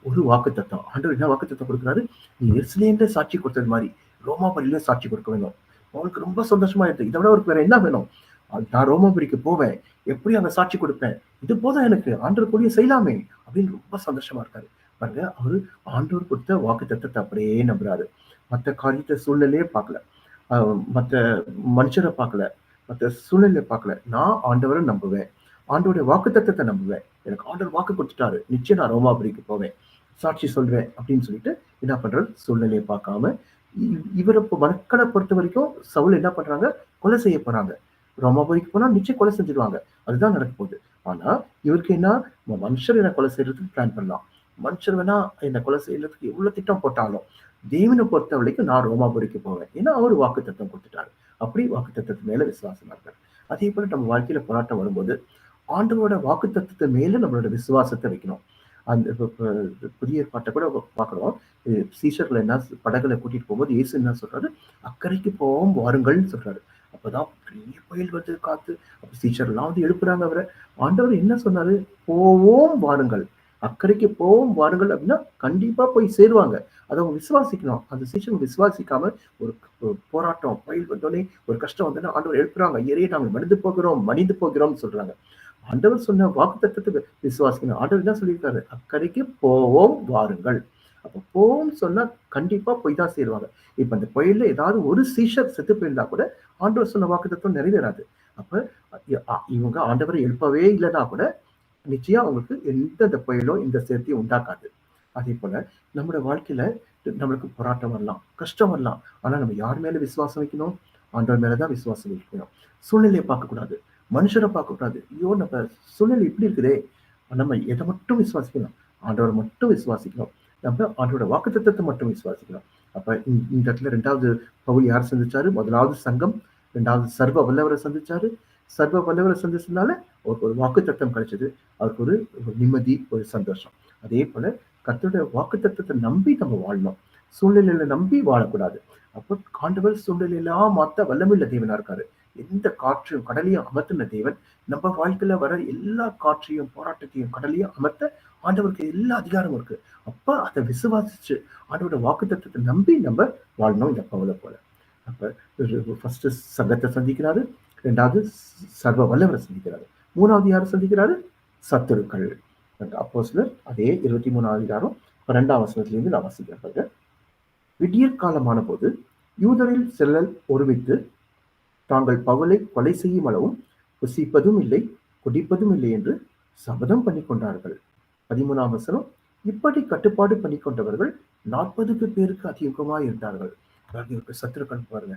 Speaker 1: ஒரு வாக்குத்தத்தம். ஆண்டவர் என்ன வாக்குத்தத்தம் கொடுக்குறாரு? நீ எருசலேம்ல சாட்சி கொடுத்தது மாதிரி ரோமாபுரியில சாட்சி கொடுக்க வேணும். அவனுக்கு ரொம்ப சந்தோஷமா இருக்கு. இதை விட அவருக்கு வேற என்ன வேணும்? நான் ரோமாபுரிக்கு போவேன், எப்படி அங்க சாட்சி கொடுப்பேன், இது போதும் எனக்கு, ஆண்டவர் கூடிய செய்யலாமே அப்படின்னு ரொம்ப சந்தோஷமா இருக்காரு. பாருங்க, அவரு ஆண்டவர் கொடுத்த வாக்கு தத்தத்தை அப்படியே நம்புறாரு. மற்ற காரியத்தை சூழ்நிலையே பார்க்கல, மற்ற மனுஷரை பார்க்கல, மற்ற சூழ்நிலையை பார்க்கல. நான் ஆண்டவரை நம்புவேன், ஆண்டோடைய வாக்கு தத்தத்தை நம்புவேன். எனக்கு ஆண்டவர் வாக்கு கொடுத்துட்டாரு, நிச்சயம் நான் ரோமாபுரிக்கு போவேன், சாட்சி சொல்வேன் அப்படின்னு சொல்லிட்டு என்ன பண்றாரு? சூழ்நிலையை பார்க்காம இவரை மக்களை பொறுத்த வரைக்கும் சவுல் என்ன பண்றாங்க? கொலை செய்ய போறாங்க. ரோமாபுரிக்கு போனா நிச்சயம் கொலை செஞ்சிருவாங்க. அதுதான் நடக்க போகுது. ஆனா இவருக்கு என்ன? மனுஷர் என்ன கொலை செய்யறதுக்கு பிளான் பண்ணலாம், மனுஷர் வேணா என்ன கொலை செய்யறதுக்கு எவ்வளவு திட்டம் போட்டாலும் தேவனை பொறுத்த வரைக்கும் நான் ரோமாபுரிக்கு போவேன். ஏன்னா அவர் வாக்கு தத்தம் கொடுத்துட்டாரு. அப்படி வாக்கு தத்தத்து மேல விசுவாசமா இருக்காரு. அதே போல நம்ம வாழ்க்கையில போராட்டம் வரும்போது ஆண்டவரோட வாக்குத்தத்தத்து மேல நம்மளோட விசுவாசத்தை வைக்கணும். அந்த புதிய ஏற்பாட்டை கூட பார்க்கிறோம். சீஷர்கள் என்ன படகுல கூட்டிட்டு போகும்போது இயேசு என்ன சொல்றாரு? "அக்கறைக்கு போவோம் வாருங்கள்ன்னு" சொல்றாரு. அப்பதான் பெரிய புயல் வருது, காத்து. அப்ப சீஷர்லாம் வந்து எழுப்புறாங்க அவர. ஆண்டவர் என்ன சொன்னாரு? "போவோம் வாருங்கள். அக்கறைக்கு போவோம் வாருங்கள்" அப்படின்னா கண்டிப்பா போய் சேருவாங்க. அத அவங்க விசுவாசிக்கணும். அந்த சீஷர்கள் விசுவாசிக்காம ஒரு போராட்டம், புயல் வந்தோனே, ஒரு கஷ்டம் வந்தோனே ஆண்டவர் எழுப்புறாங்க. "ஐயரே நாங்கள் மடிந்து போகிறோம்னு" சொல்றாங்க. ஆண்டவர் சொன்ன வாக்குத்தத்தத்துக்கு விசுவாசிக்கணும். ஆண்டவர் என்ன சொல்லியிருக்காரு? "அக்கறைக்கு போவோம் வாருங்கள்." அப்ப போவோம்ன்னு சொன்னா கண்டிப்பா போய் தான் சேருவாங்க. இப்ப அந்த புயல்ல ஏதாவது ஒரு சீஷர் செத்து போயிருந்தா கூட ஆண்டவர் சொன்ன வாக்குத்தத்தம் நிறைவேறாது. அப்ப இவங்க ஆண்டவரை எழுப்பவே இல்லன்னா கூட நிச்சயம் அவங்களுக்கு எந்த இந்த புயலோ, இந்த சேதத்தையும் உண்டாக்காது. அதேபோல நம்முடைய வாழ்க்கையில நம்மளுக்கு போராட்டம் வரலாம், கஷ்டம் வரலாம். ஆனா நம்ம யார் மேல விசுவாசம் வைக்கணும்? ஆண்டவர் மேல தான் விசுவாசம் வைக்கணும். சூழ்நிலையை பார்க்கக்கூடாது. மனுஷரை பார்க்கக்கூடாது. ஐயோ! நம்ம சூழ்நிலை இப்படி இருக்குதே! நம்ம எத மட்டும் விசுவாசிக்கணும்? ஆண்டவர மட்டும் விசுவாசிக்கணும். நம்ம ஆண்டவரோட வாக்குத்தத்தத்த மட்டும் விசுவாசிக்கணும். அப்ப இந்த இடத்துல 2வது பவுல் யார சந்திச்சாரு? 1வது சங்கம், 2வது சர்வ வல்லவர சந்திச்சாரு. சர்வ வல்லவர சந்திச்சதுனால அவருக்கு ஒரு வாக்குத்தத்தம் கிடைச்சது. அவருக்கு ஒரு ஒரு நிம்மதி, ஒரு சந்தோஷம். அதே போல கர்த்தருடைய வாக்குத்தத்தத்த நம்பி நம்ம வாழணும். சூழ்நிலையில நம்பி வாழக்கூடாது. அப்ப ஆண்டவர் சூழ்நிலையெல்லாம் மாத்த வல்லமையுள்ள தேவனா இருக்காரு. எந்த காற்றையும், கடலையும் அமர்த்தின தேவன், நம்ம வாழ்க்கையில வர எல்லா காற்றையும், போராட்டத்தையும், கடலையும் அமர்த்த ஆண்டவருக்கு எல்லா அதிகாரமும் இருக்கு. அப்ப அத விசுவாசிச்சு, ஆண்டவரோட வாக்குத்தத்தத்த நம்பி நம்ம வாழணும் இந்த பவுல போல. அப்ப ஃபர்ஸ்ட் சங்கத்த சந்திக்கிறாரு. 2வது சர்வ வல்லவர சந்திக்கிறாரு. 3வது யார சந்திக்கிறாரு? சத்துருக்கள். அப்போஸ்தலர் அதே 23வது அதிகாரம் 12ஆம் வசனத்திலிருந்து நான் வாசிக்கிறேன் பாருங்க. விடியற் காலமானபோது யூதரில் சிலர் ஒருமித்து தாங்கள் பவுலை கொலை செய்யும் அளவும் புசிப்பதும் இல்லை, குடிப்பதும் இல்லை என்று சபதம் பண்ணிக் கொண்டார்கள். 13ஆம் வசனம். இப்படி கட்டுப்பாடு பண்ணிக் கொண்டவர்கள் 40 பேருக்கு அதிகமாய் இருந்தார்கள். சத்துருக்கள் பாருங்க.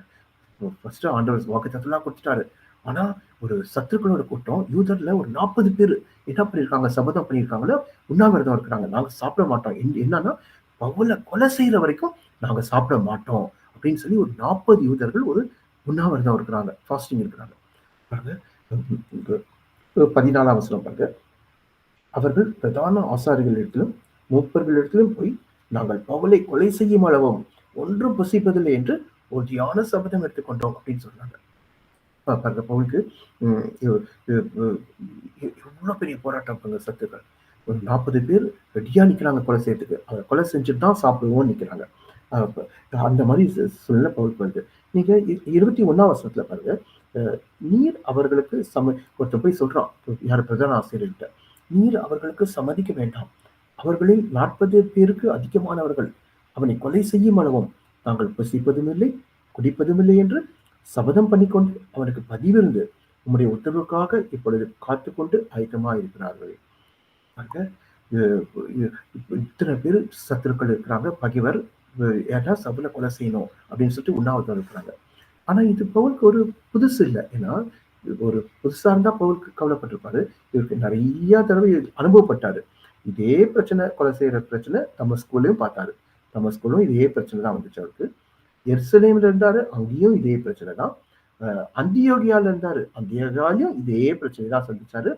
Speaker 1: ஃபர்ஸ்ட் ஆண்டவர் வாக்குத்தத்தம்லாம் கொடுத்துட்டாரு. ஆனா ஒரு சத்துருக்களோட கூட்டம் யூதர்ல ஒரு 40 பேரு என்ன பண்ணியிருக்காங்க? சபதம் பண்ணியிருக்காங்களோ, உண்ணாவிரதம் இருக்கிறாங்க. நாங்க சாப்பிட மாட்டோம். என்னன்னா பவுல கொலை செய்யற வரைக்கும் நாங்க சாப்பிட மாட்டோம் அப்படின்னு சொல்லி ஒரு 40 யூதர்கள் ஒரு உண்ணாவிரதம் இருக்கிறாங்க. ஃபாஸ்டிங் இருக்கிறாங்க. பாருங்க 14ஆம் வசனம் பாருங்க. அவர்கள் பிரதான ஆசாரிகளிடத்திலும் மூப்பர்களிடத்திலும் போய் நாங்கள் பவுலை கொலை செய்யும் அளவும் ஒன்றும் புசிப்பதில்லை என்று ஒரு தியான சபதம் எடுத்துக்கொண்டோம் அப்படின்னு சொன்னாங்க. பாருங்க பவுலுக்கு எவ்வளவு பெரிய போராட்டம் பாருங்க சத்துக்கள். ஒரு 40 பேர் ரெடியா நிக்கிறாங்க கொலை செய்யறதுக்கு. அதை கொலை செஞ்சுட்டு தான் சாப்பிடுவோம்னு நிக்கிறாங்க. அந்த மாதிரி சூழ்நிலை பவுலுக்கு வருது. நீங்க 21ஆம் வசனத்துல பாருங்க. நீர் அவர்களுக்கு ஒருத்தன் போய் சொல்றான், யார் பிரதான ஆசிரியர்கிட்ட, நீர் அவர்களுக்கு சம்மதிக்க வேண்டாம். அவர்களில் 40 பேருக்கு அதிகமானவர்கள் அவனை கொலை செய்யும் அளவும் தாங்கள் புசிப்பதும் இல்லை, குடிப்பதும் இல்லை என்று சபதம் பண்ணிக்கொண்டு அவனுக்கு பதிவிருந்து உம்முடைய உத்தரவுக்காக இப்பொழுது காத்துக்கொண்டு ஆயத்தமா இருக்கிறார்கள். இத்தனை பேர் சத்துருக்கள் இருக்கிறாங்க, பகைவர், ஏன்னா சபல கொலை செய்யணும் அப்படின்னு சொல்லிட்டு உண்ணாவிரதம் இருக்கிறாங்க. ஆனா இது பவுலுக்கு ஒரு புதுசு இல்லை. ஏன்னா ஒரு புதுசா இருந்தா பவுலுக்கு கவலைப்பட்டிருப்பாரு. இவருக்கு நிறைய தடவை அனுபவப்பட்டாரு. இதே பிரச்சனை, கொலை செய்யற பிரச்சனை தமஸ்குலயும் பார்த்தாரு. தமஸ்குலும் இதே பிரச்சனை தான் வந்துச்சு அவருக்கு. எருசலேம்ல இருந்தாரு, அங்கேயும் இதே பிரச்சனை தான். அந்தியோகியால இருந்தாரு, அந்தியோகியாலையும் இதே பிரச்சனை தான் சந்திச்சாரு.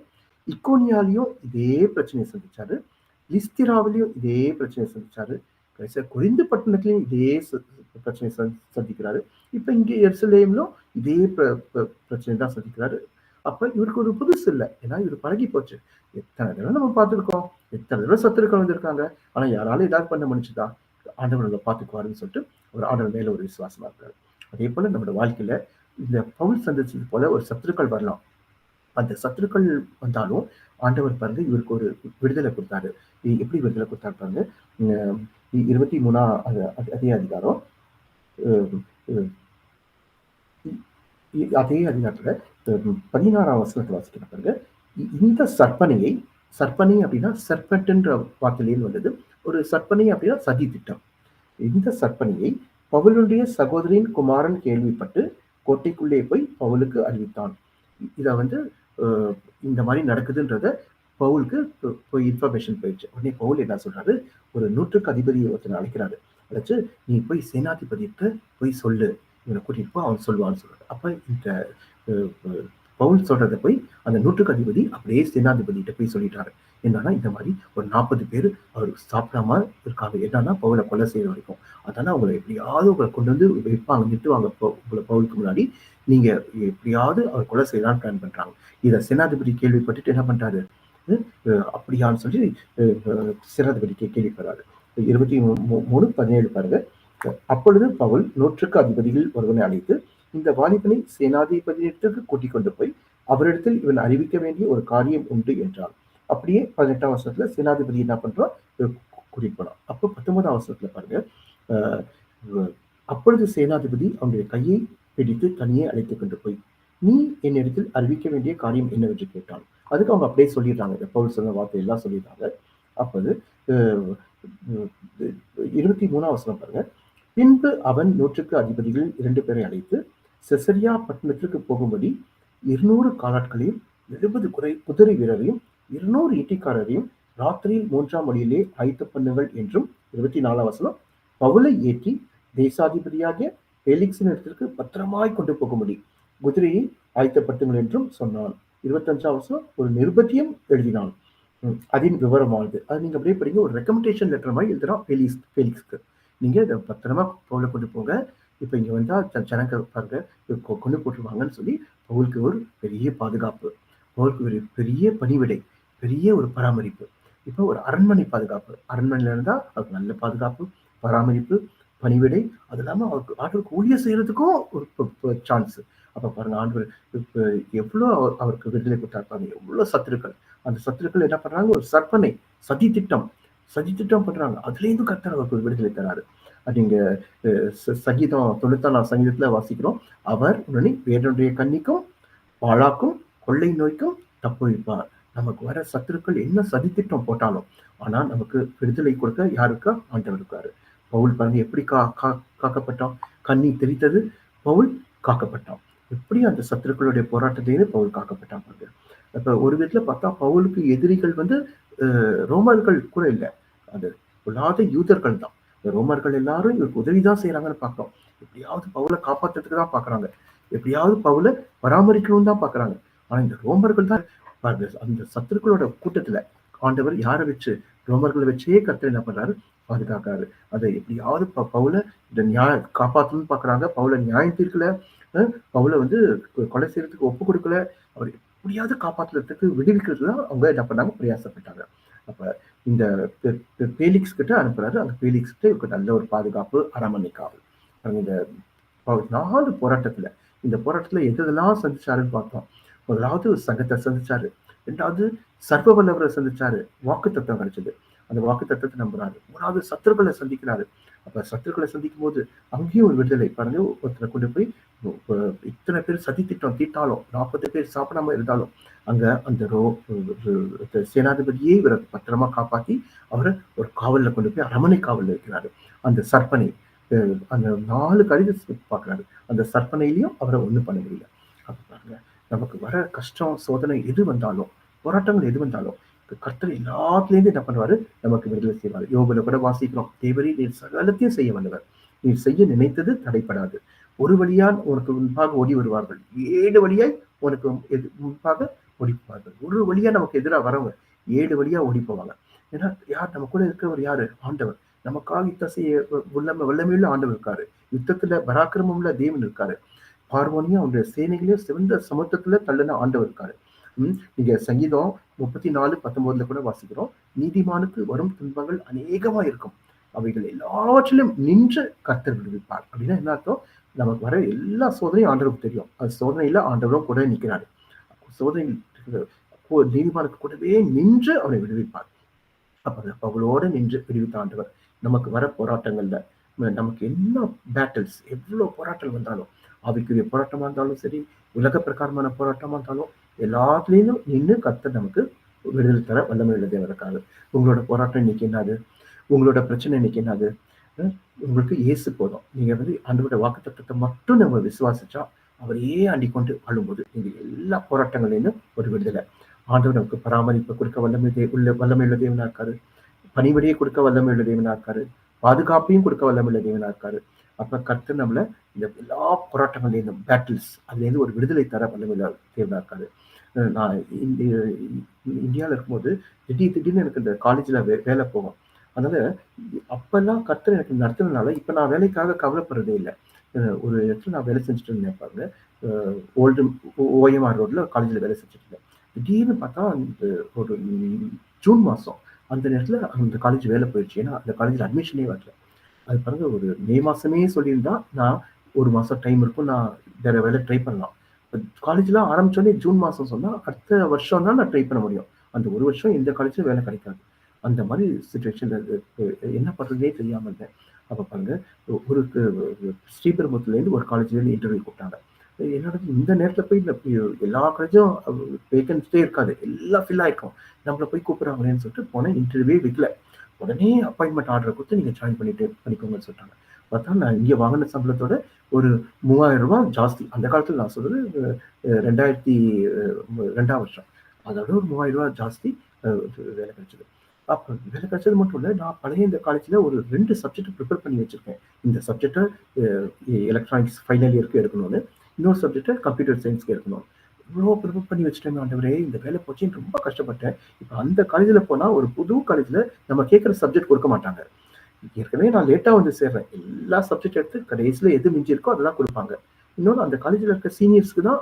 Speaker 1: இக்கோனியாலையும் இதே பிரச்சனையை சந்திச்சாரு. லிஸ்திராவிலையும் இதே பிரச்சனையை சந்திச்சாரு. கடைசியா கொரிந்து பட்டணத்திலையும் இதே பிரச்சனையை சந்திக்கிறாரு. இப்ப இங்க எருசலேம்லும் இதே பிரச்சனை தான் சந்திக்கிறாரு. அப்ப இவருக்கு ஒரு புதுசு இல்லை. ஏன்னா இவர் பழகி போச்சு. எத்தனை தடவை நம்ம பார்த்துருக்கோம், எத்தனை தடவை சத்துருக்கள் வந்திருக்காங்க. ஆனா யாராலும் ஏதாவது பண்ண முடிச்சுதா? ஆண்டவர்களை பார்த்துக்குவாருன்னு சொல்லிட்டு ஒரு ஆண்டவர் மேல ஒரு விசுவாசமா இருக்காரு. அதே போல நம்மளோட வாழ்க்கையில இந்த பவுல் சந்திச்சது போல ஒரு சத்துருக்கள் வரலாம். அந்த சத்துருக்கள் வந்தாலும் ஆண்டவர் பாருங்க இவருக்கு ஒரு விடுதலை கொடுத்தாரு. எப்படி விடுதலை கொடுத்தாரு பாருங்க. 23ஆம் அதே அதிகாரம், அதே அதிகாரத்துல 16ஆம் வசனத்தை வாசிக்கிறேன் பாருங்க. இந்த சற்பனையை, சற்பனை அப்படின்னா சர்பென்ட்ன்ற வார்த்தையிலேயே வந்தது. ஒரு சற்பனை அப்படின்னா சதி திட்டம். இந்த சற்பனையை பவுலுடைய சகோதரின் குமாரன் கேள்விப்பட்டு கோட்டைக்குள்ளே போய் பவுலுக்கு அறிவித்தான். இத வந்து இந்த மாதிரி நடக்குதுன்றத பவுலுக்கு போய் இன்ஃபர்மேஷன் போயிடுச்சு. உடனே பவுல் என்ன சொல்றாரு? ஒரு 100க்கு அதிபதி ஒருத்தனை அழைக்கிறாரு. அழைச்சு நீ போய் சேனாதிபதிக்கு போய் சொல்லு, இவனை கூட்டிட்டு போ, அவன் சொல்லுவான்னு சொல்றாரு. அப்ப இந்த பவுல் சொல்றதை போய் அந்த நூற்றுக்கு அதிபதி அப்படியே சேனாதிபதிகிட்ட போய் சொல்லிட்டாரு. என்னன்னா இந்த மாதிரி ஒரு 40 பேர் அவர் சாப்பிடாம இருக்காங்க. என்னன்னா பவுலை கொலை செய்யற வரைக்கும். அதனால அவங்களை எப்படியாவது உங்களை கொண்டு வந்து வைப்பாங்க, நிட்டுவாங்க உங்களை பவுலுக்கு முன்னாடி. நீங்க எப்படியாவது அவர் கொலை செய்யலாம்னு பிளான் பண்றாங்க. இதை சேனாதிபதி கேள்விப்பட்டுட்டு என்ன பண்றாரு? அப்படியான்னு சொல்லி சேனாதிபதி கேள்விப்படுறாரு. 23:17 பாருங்க. அப்பொழுது பவுல் நூற்றுக்கு அதிபதிகள் ஒருவனை அழைத்து இந்த வாலிபனை சேனாதிபதியிடத்திற்கு கூட்டிக் கொண்டு போய் அவரிடத்தில் இவன் அறிவிக்க வேண்டிய ஒரு காரியம் உண்டு என்றான். அப்படியே 18ஆம் வருஷத்துல சேனாதிபதி என்ன பண்றான்? கூட்டிட்டு போனான். அப்போ 19ஆம் வருஷத்துல பாருங்க. அப்பொழுது சேனாதிபதி அவனுடைய கையை பிடித்து தனியே அழைத்துக் கொண்டு போய் நீ என்னிடத்தில் அறிவிக்க வேண்டிய காரியம் என்னவென்று கேட்டான். அதுக்கு அவங்க அப்படியே சொல்லிடுறாங்க. பவுல் சொன்ன வார்த்தை எல்லாம் சொல்லிடுறாங்க. அப்போது 23ஆம் வசனம் பாருங்க. பின்பு அவன் நூற்றுக்கு அதிபதிகள் 2 பேரை அழைத்து செசரியா பட்டணத்திற்கு போகும்படி 200 காலாட்களையும் 70 குதிரை வீரரையும் 200 ஈட்டிக்காரரையும் ராத்திரியில் 3ஆம் மணியிலே ஆயத்த பண்ணுங்கள் என்றும் 24ஆம் வசனம் பவுலை ஏற்றி தேசாதிபதியாகிய பேலிக்ஸின் இடத்திற்கு பத்திரமாய் கொண்டு போகும்படி குதிரையை ஆயத்தப்படுத்துங்கள் என்றும் சொன்னான். 25ஆம் வசனம் ஒரு நிருபத்தியம் எழுதினான். அதன் விவரமானது. அது நீங்க அப்படியே படிங்க. ஒரு ரெக்கமெண்டேஷன் லெட்டர் மாதிரி எழுதுறான் பேலிக்ஸ்க்கு. நீங்க இதை பத்திரமா பவுலை கொண்டு போங்க. இப்ப இங்க வந்தா ஜனங்க பாருங்க கொண்டு போட்டுருவாங்கன்னு சொல்லி பவுலுக்கு ஒரு பெரிய பாதுகாப்பு, பவுலுக்கு ஒரு பெரிய பணிவிடை, பெரிய ஒரு பராமரிப்பு. இப்போ ஒரு அரண்மனை பாதுகாப்பு. அரண்மனையில இருந்தா அவருக்கு நல்ல பாதுகாப்பு, பராமரிப்பு, பணிவிடை. அது இல்லாம அவருக்கு ஆண்டவருக்கு ஊழியம் செய்யறதுக்கும் ஒரு சான்ஸ். அப்ப பாருங்க ஆண்டவர் எவ்வளவு அவருக்கு விடுதலை கொடுத்தாருப்பாங்க. எவ்வளவு சத்துருக்கள். அந்த சத்துருக்கள் என்ன பண்றாங்க? ஒரு சற்பனை சதி திட்டம் பண்றாங்க. அதுல இருந்து கர்த்தர் அவருக்கு ஒரு விடுதலை தராரு. நீங்க சங்கீதம் 94 சங்கீதத்துல வாசிக்கிறோம். அவர் உடனே வேறொன்றைய கண்ணிக்கும் பாழாக்கும் கொள்ளை நோய்க்கும் தப்புவிப்பார். நமக்கு வர சத்துருக்கள் என்ன சதித்திட்டம் போட்டாலும் ஆனா நமக்கு விடுதலை கொடுக்க யாருக்கா? ஆண்டவர் இருக்காரு. பவுல் பாருங்க எப்படி காக்கப்பட்டான். கண்ணி தெரித்தது, பவுல் காக்கப்பட்டான். எப்படி அந்த சத்துருக்களுடைய போராட்டத்திலே பவுல் காக்கப்பட்டான் பாருங்க. இப்ப ஒரு விதத்துல பார்த்தா பவுலுக்கு எதிரிகள் ரோமர்கள் கூட இல்லை, அது பொல்லாத யூதர்கள் தான். ரோமர்கள் எல்லாரும் இவருக்கு உதவிதான் செய்யறாங்கன்னு பார்க்கிறோம். எப்படியாவது பவுலை காப்பாத்துறதுக்கு தான் பாக்குறாங்க, எப்படியாவது பவுலை பராமரிக்கணும்னு தான் பாக்குறாங்க. ஆனா இந்த ரோமர்கள் தான் அந்த சத்துருக்களோட கூட்டத்துல ஆண்டவர் யாரை வச்சு? ரோமர்களை வச்சே கர்த்தர் என்ன பண்றாரு? பாதுகாக்காரு. அதை எப்படியாவது பவுலை இந்த காப்பாற்றணும்னு பாக்குறாங்க. பவுலை நியாயம் தீர்க்கல, பவுலை கொலை செய்யறதுக்கு ஒப்பு கொடுக்கல. அவர் எப்படியாவது காப்பாற்றுறதுக்கு விடுவிக்கிறதுல அவங்க என்ன பண்ணாங்க? பிரயாசப்பட்டாங்க. அப்ப இந்த பேலிக்ஸ் கிட்ட அனுப்புறாரு. அந்த பேலிக்ஸ் கிட்ட இவருக்கு நல்ல ஒரு பாதுகாப்பு, அரண்மனை காவல். இந்த 4 போராட்டத்துல இந்த போராட்டத்துல எதெல்லாம் சந்திச்சாருன்னு பார்த்தோம். முதலாவது சங்கத்தை சந்திச்சாரு, 2வது சர்வ வல்லவரை சந்திச்சாரு, வாக்கு தத்துவம் கிடைச்சது, அந்த வாக்கு தத்துவத்தை நம்புறாரு. 3வது சத்துருக்களை சந்திக்கிறாரு. அப்ப சத்துருக்களை சந்திக்கும் போது அங்கேயும் ஒரு விடுதலை பாருங்க. ஒருத்தரை கொண்டு போய் இத்தனை பேர் சதி திட்டம் தீட்டாலும் 40 பேர் சாப்பிடாம இருந்தாலும் அங்க அந்த சேனாதிபதியே இவரை பத்திரமா காப்பாத்தி அவரை ஒரு காவல்ல கொண்டு போய் அரண்மனை காவல்ல வைக்கிறாரு. அந்த சற்பனை அந்த 4 கடிதத்தை பாக்குறாரு. அந்த சற்பனையிலையும் அவரை ஒண்ணும் பண்ண முடியல. அப்ப பாருங்க, நமக்கு வர கஷ்டம், சோதனை எது வந்தாலும், போராட்டங்கள் எது வந்தாலும் கர்த்தர் எல்லாத்துலேருந்து என்ன பண்ணுவாரு? நமக்கு விடுதலை செய்வாரு. யோபுல கூட வாசிக்கிறோம், தேவரே நீர் சகலத்தையும் செய்ய வல்லவர், நீர் செய்ய நினைத்தது தடைப்படாது. ஒரு வழியால் உனக்கு முன்பாக ஓடி வருவார்கள், 7 வழியாய் உனக்கு முன்பாக ஓடி போவார்கள். ஒரு வழியா நமக்கு எதிராக வரவங்க 7 வழியா ஓடி போவாங்க. ஏன்னா யார் நம்ம கூட இருக்கிறவர்? யாரு? ஆண்டவர். நமக்காக யுத்தம் செய்ய வல்லமையுள்ள ஆண்டவர் இருக்காரு. யுத்தத்துல பராக்கிரமம் உள்ள தேவன் இருக்காரு. பார்வோனியும் அவருடைய சேனைகளையும் சிவந்த சமுத்திரத்துல தள்ளின ஆண்டவர் இருக்காரு. நீங்க சங்கீதம் 34:19 கூட வாசிக்கிறோம், நீதிமானுக்கு வரும் துன்பங்கள் அநேகமா இருக்கும், அவைகள் எல்லாவற்றிலும் நின்று கர்த்தர் விடுவிப்பார். அப்படின்னா என்ன அர்த்தம்? நமக்கு வர எல்லா சோதனையும் ஆண்டவருக்கு தெரியும். அது சோதனையில ஆண்டவரும் கூட நிற்கிறாரு. சோதனை நீதிமானுக்கு கூடவே நின்று அவனை விடுவிப்பார். அப்ப பவுலோட நின்று விடுவித்த ஆண்டவர் நமக்கு வர போராட்டங்கள்ல நமக்கு என்ன பேட்டில்ஸ், எவ்வளவு போராட்டம் வந்தாலும், அவைக்குரிய போராட்டமா இருந்தாலும் சரி, உலக பிரகாரமான போராட்டமா இருந்தாலும், எல்லாத்துலேயும் நின்று கர்த்தர் நமக்கு விடுதலை தர வல்லமை உள்ள தேவன் இருக்காரு. உங்களோட போராட்டம் இன்னைக்கு என்னது? உங்களோட பிரச்சனை இன்னைக்கு என்னது? உங்களுக்கு இயேசு போதும். நீங்க ஆண்டவரோட வாக்குத்தத்தத்தை மட்டும் நம்ம விசுவாசிச்சா, அவரையே அண்டிக்கொண்டு வாழும்போது நீங்க எல்லா போராட்டங்களையும் ஒரு விடுதலை. ஆண்டவர் நமக்கு பராமரிப்பை கொடுக்க வல்லமை உள்ள தேவனா இருக்காரு, பணிவிடையை கொடுக்க வல்லமை உள்ள தேவனா இருக்காரு, பாதுகாப்பையும் கொடுக்க வல்லமை உள்ள தேவனா இருக்காரு. அப்ப கர்த்தர் நம்மள இந்த எல்லா போராட்டங்கள்லேருந்தும் பேட்டில்ஸ் அதுலேருந்து ஒரு விடுதலை தர வல்லமையுள்ள தேவனா இருக்காரு. நான் இந்தியாவில் இருக்கும்போது திடீர்னு எனக்கு இந்த காலேஜில் வேலை போகும். அதனால அப்பெல்லாம் கர்த்தர் எனக்கு நடத்துனதுனால இப்ப நான் வேலைக்காக கவலைப்படுறதே இல்ல. ஒரு இடத்துல நான் வேலை செஞ்சுட்டு இருந்தேன் பாருங்க. ஓல்டு ஓஎம்ஆர் ரோட்ல காலேஜ்ல வேலை செஞ்சுட்டு இருந்தேன். திடீர்னு பார்த்தா அந்த ஒரு ஜூன் மாசம் அந்த நேரத்துல அந்த காலேஜ் வேலை போயிடுச்சு. ஏன்னா அந்த காலேஜ்ல அட்மிஷனே வரல. அது பாருங்க ஒரு மே மாசமே சொல்லியிருந்தா நான் 1 மாசம் டைம் இருக்கும். நான் வேற வேலை ட்ரை பண்ணலாம். காலேஜ்லாம் ஆரம்பிச்சோனே ஜூன் மாசம் சொன்னா அடுத்த வருஷம் தான் நான் ட்ரை பண்ண முடியும். அந்த 1 வருஷம் எந்த காலேஜ்லயும் வேலை கிடைக்காது. அந்த மாரி சிச்சுவேஷன்ல என்ன பண்றதுன்னே தெரியாம இருந்தேன். அப்ப பாருங்க ஒரு ஸ்ரீபெரும்புத்தூர்லேருந்து ஒரு காலேஜ்லேருந்து இன்டர்வியூ கூப்பிட்டாங்க. என்னடா இந்த நேரத்துல போய் இந்த எல்லா காலேஜும் வேகன்சியே இருக்காது. எல்லாம் ஃபில் ஆயிருக்கும். நம்மள போய் கூப்பிடுறாங்களேன்னு சொல்லிட்டு போனேன். இன்டர்வியூவே வைக்கல. உடனே அப்பாயின்ட்மென்ட் ஆர்டர் குடுத்து நீங்க ஜாயின் பண்ணிக்கோங்கன்னு சொல்லிட்டாங்க. பார்த்தா நான் இங்க வாங்குன சம்பளத்தோட ஒரு ரூ. 3000 ஜாஸ்தி. அந்த காலத்துல நான் சொல்றது 2002ஆம் வருஷம். அதோட ஒரு ரூ. 3000 ஜாஸ்தி அ வேலை கிடைச்சது. அப்ப வேலை கிடைச்சது மட்டும் இல்ல, நான் பழைய இந்த காலேஜ்ல ஒரு 2 சப்ஜெக்ட் பிரிப்பேர் பண்ணி வச்சிருக்கேன். இந்த சப்ஜெக்ட்ட அ எலக்ட்ரானிக்ஸ் ஃபைனல் இயர்க்கு எடுக்கணும்னு. இன்னொரு சப்ஜெக்ட்ட கம்ப்யூட்டர் சயன்ஸ்க்கு எடுக்கணும். இவ்ளோ ப்ரிப்பேர் பண்ணி வச்சுட்டேன் ஆண்டவரே! இந்த வேலை போச்சேன்னு ரொம்ப கஷ்டப்பட்டேன். இப்ப அந்த காலேஜ்ல போனா ஒரு புது காலேஜ்ல நம்ம கேட்கிற சப்ஜெக்ட் கொடுக்க மாட்டாங்க. ஏற்கனவே நான் லேட்டா வந்து சேர்றேன். எல்லா சப்ஜெக்ட் எடுத்து கடைசியில எது மிஞ்சி இருக்கோ அதெல்லாம் குடுப்பாங்க. இன்னொன்னு அந்த காலேஜ்ல இருக்க சீனியர்ஸ்க்கு தான்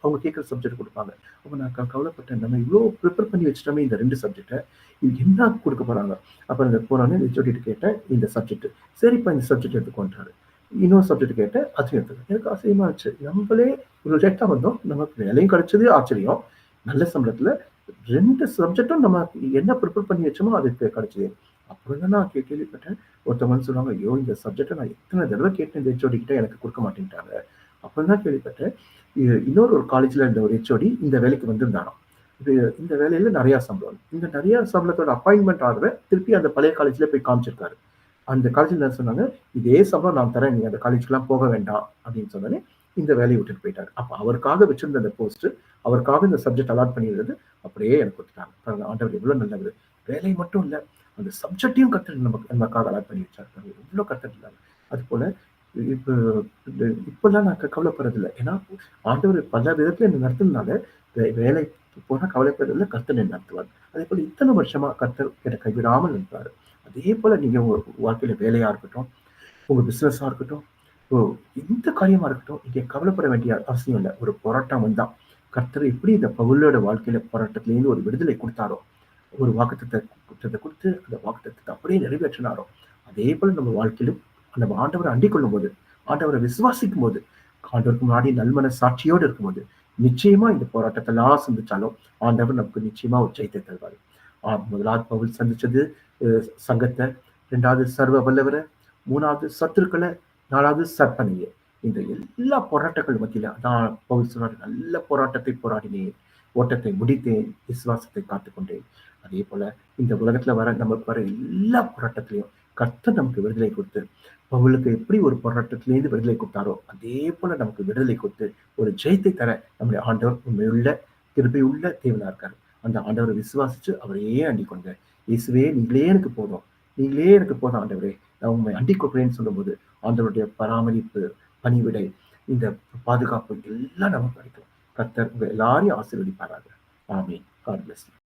Speaker 1: அவங்க கேட்கிற சப்ஜெக்ட் குடுப்பாங்க. அப்ப நான் கவலைப்பட்டேன். நம்ம இவ்ளோ ப்ரிப்பேர் பண்ணி வச்சுட்டோமே இந்த 2 சப்ஜெக்ட்ட. இது என்ன குடுக்க போறாங்க? அப்புறம் இந்த போனோனே ஹெச்ஓடிட்ட கேட்டேன். இந்த சப்ஜெக்ட். சரிப்பா இந்த சப்ஜெக்ட் எடுத்துக்கோன்றாரு. இன்னொரு சப்ஜெக்ட் கேட்டேன். அதையும் எடுத்துக்கிட்டேன். எனக்கு ஆச்சரியமா இருந்துச்சு. நம்மளே இவ்ளோ லேட்டா வந்தோம். நமக்கு வேலையும் கிடைச்சது ஆச்சரியம். நல்ல சம்பளத்துல 2 சப்ஜெக்டும் நம்ம என்ன ப்ரிப்பேர் பண்ணி வச்சோமோ அதுக்கு கிடைச்சது. அப்புறம் தான் நான் கேள்விப்பட்டேன். ஒருத்தவங்க வந்து சொன்னாங்க, "ஐயோ! இந்த சப்ஜெக்ட்ட நான் எத்தன தடவ கேட்டேன் இந்த ஹெச்ஓடி கிட்ட எனக்கு குடுக்க மாட்டேன்ட்டாங்க." அப்புறம் தான் கேள்விப்பட்டேன். இன்னொரு ஒரு காலேஜ்ல இருந்த ஒரு ஹெச்ஓடி இந்த வேலைக்கு வந்திருந்தாராம். இது இந்த வேலையில நெறைய சம்பளம். இந்த நெறைய சம்பளத்தோட அப்பாயின்ட்மென்ட் ஆர்டர திருப்பி அந்த பழைய காலேஜ்ல போய் காமிச்சிருக்காரு. அந்த காலேஜ்ல என்ன சொன்னாங்க, "இதே சம்பளம் நான் தரேன். நீங்க அந்த காலேஜ்க்குலாம் போக வேண்டாம்." அப்படின்னு சொன்னோனே, இந்த வேலைய விட்டுட்டு போயிட்டாரு. அப்ப அவருக்காக வச்சிருந்த அந்த போஸ்ட், அவருக்காக இந்த சப்ஜெக்ட் அலாட் பண்ணியிருந்தது, அப்படியே எனக்கு குடுத்துட்டாங்க. பாருங்க ஆண்டவர் எவ்வளவு நல்லவரு. வேலை மட்டும் இல்ல, அந்த சப்ஜெக்ட்டையும் கர்த்தர் நமக்காக அலாட் பண்ணி வச்சார். பாருங்க எவ்வளவு கர்த்தர் இருந்தாங்க. அதுபோல இப்ப இப்பல்லாம் நான் கவலைப்படுறதில்ல. ஏன்னா, ஆண்டவர் பல விதத்துல என்ன நடத்துனதுனால, வேலை போனா கவலைப்படுறதில்ல. கர்த்தர் என்ன நடத்துவார். அதேபோல இத்தன வருஷமா கர்த்தர் என்ன கைவிடாமல் இருப்பாரு. அதே போல நீங்க உங்க வாழ்க்கையில வேலையா இருக்கட்டும், உங்க பிசினஸா இருக்கட்டும், ஓ எந்த காரியமா இருக்கட்டும், நீங்க கவலைப்பட வேண்டிய அவசியம் இல்ல. ஒரு போராட்டம் வந்தா, கர்த்தர் எப்படி இந்த பவுலோட வாழ்க்கையில போராட்டத்திலேருந்து ஒரு விடுதலை குடுத்தாரோ, ஒரு வாக்குத்தத்தத்த குடுத்து, அந்த வாக்குத்தத்தத்த அப்படியே நிறைவேற்றினாரோ, அதே போல நம்ம வாழ்க்கையிலும் நம்ம ஆண்டவர அண்டிக் கொள்ளும்போது, ஆண்டவர விசுவாசிக்கும்போது, ஆண்டவருக்கு முன்னாடி நல்மன சாட்சியோடு இருக்கும்போது, நிச்சயமா இந்த போராட்டத்தெல்லாம் சந்திச்சாலும், ஆண்டவர் நமக்கு நிச்சயமா ஒரு ஜெயத்தை தருவாரு. 1வது பவுல் சந்திச்சது அ சங்கத்த, 2வது சர்வ வல்லவர, 3வது சத்துருக்கள, 4வது சற்பனைய. இந்த எல்லா போராட்டங்கள் மத்தியில அதான் பவுல் சொல்றாரு, "நல்ல போராட்டத்தை போராடினேன், ஓட்டத்தை முடித்தேன், விசுவாசத்தை காத்துக்கொண்டேன்." அதேபோல இந்த உலகத்துல நமக்கு வர எல்லா போராட்டத்திலயும் கர்த்தர் நமக்கு விடுதலை குடுத்து, பவுலுக்கு எப்படி ஒரு போராட்டத்திலேருந்து விடுதலை குடுத்தாரோ, அதே போல நமக்கு விடுதலை குடுத்து, ஒரு ஜெயத்தை தர நம்முடைய ஆண்டவர் உண்மையுள்ள, கிருபையுள்ள தேவனா இருக்காரு. அந்த ஆண்டவரை விசுவாசிச்சு அவரையே அண்டிக் கொள்ங்க. இயேசுவே நீங்களே எனக்கு போதும். நீங்களே எனக்கு போதும் ஆண்டவரே. நான் உம்மை அண்டிக் கொள்கிறேன்னு சொல்லும்போது, ஆண்டவருடைய பராமரிப்பு, பணிவிடை, இந்த பாதுகாப்பு எல்லாம் நமக்கு கிடைக்கும். கர்த்தர் உங்க எல்லாரையும் ஆசீர்வதிப்பாராக. ஆமென். God bless you.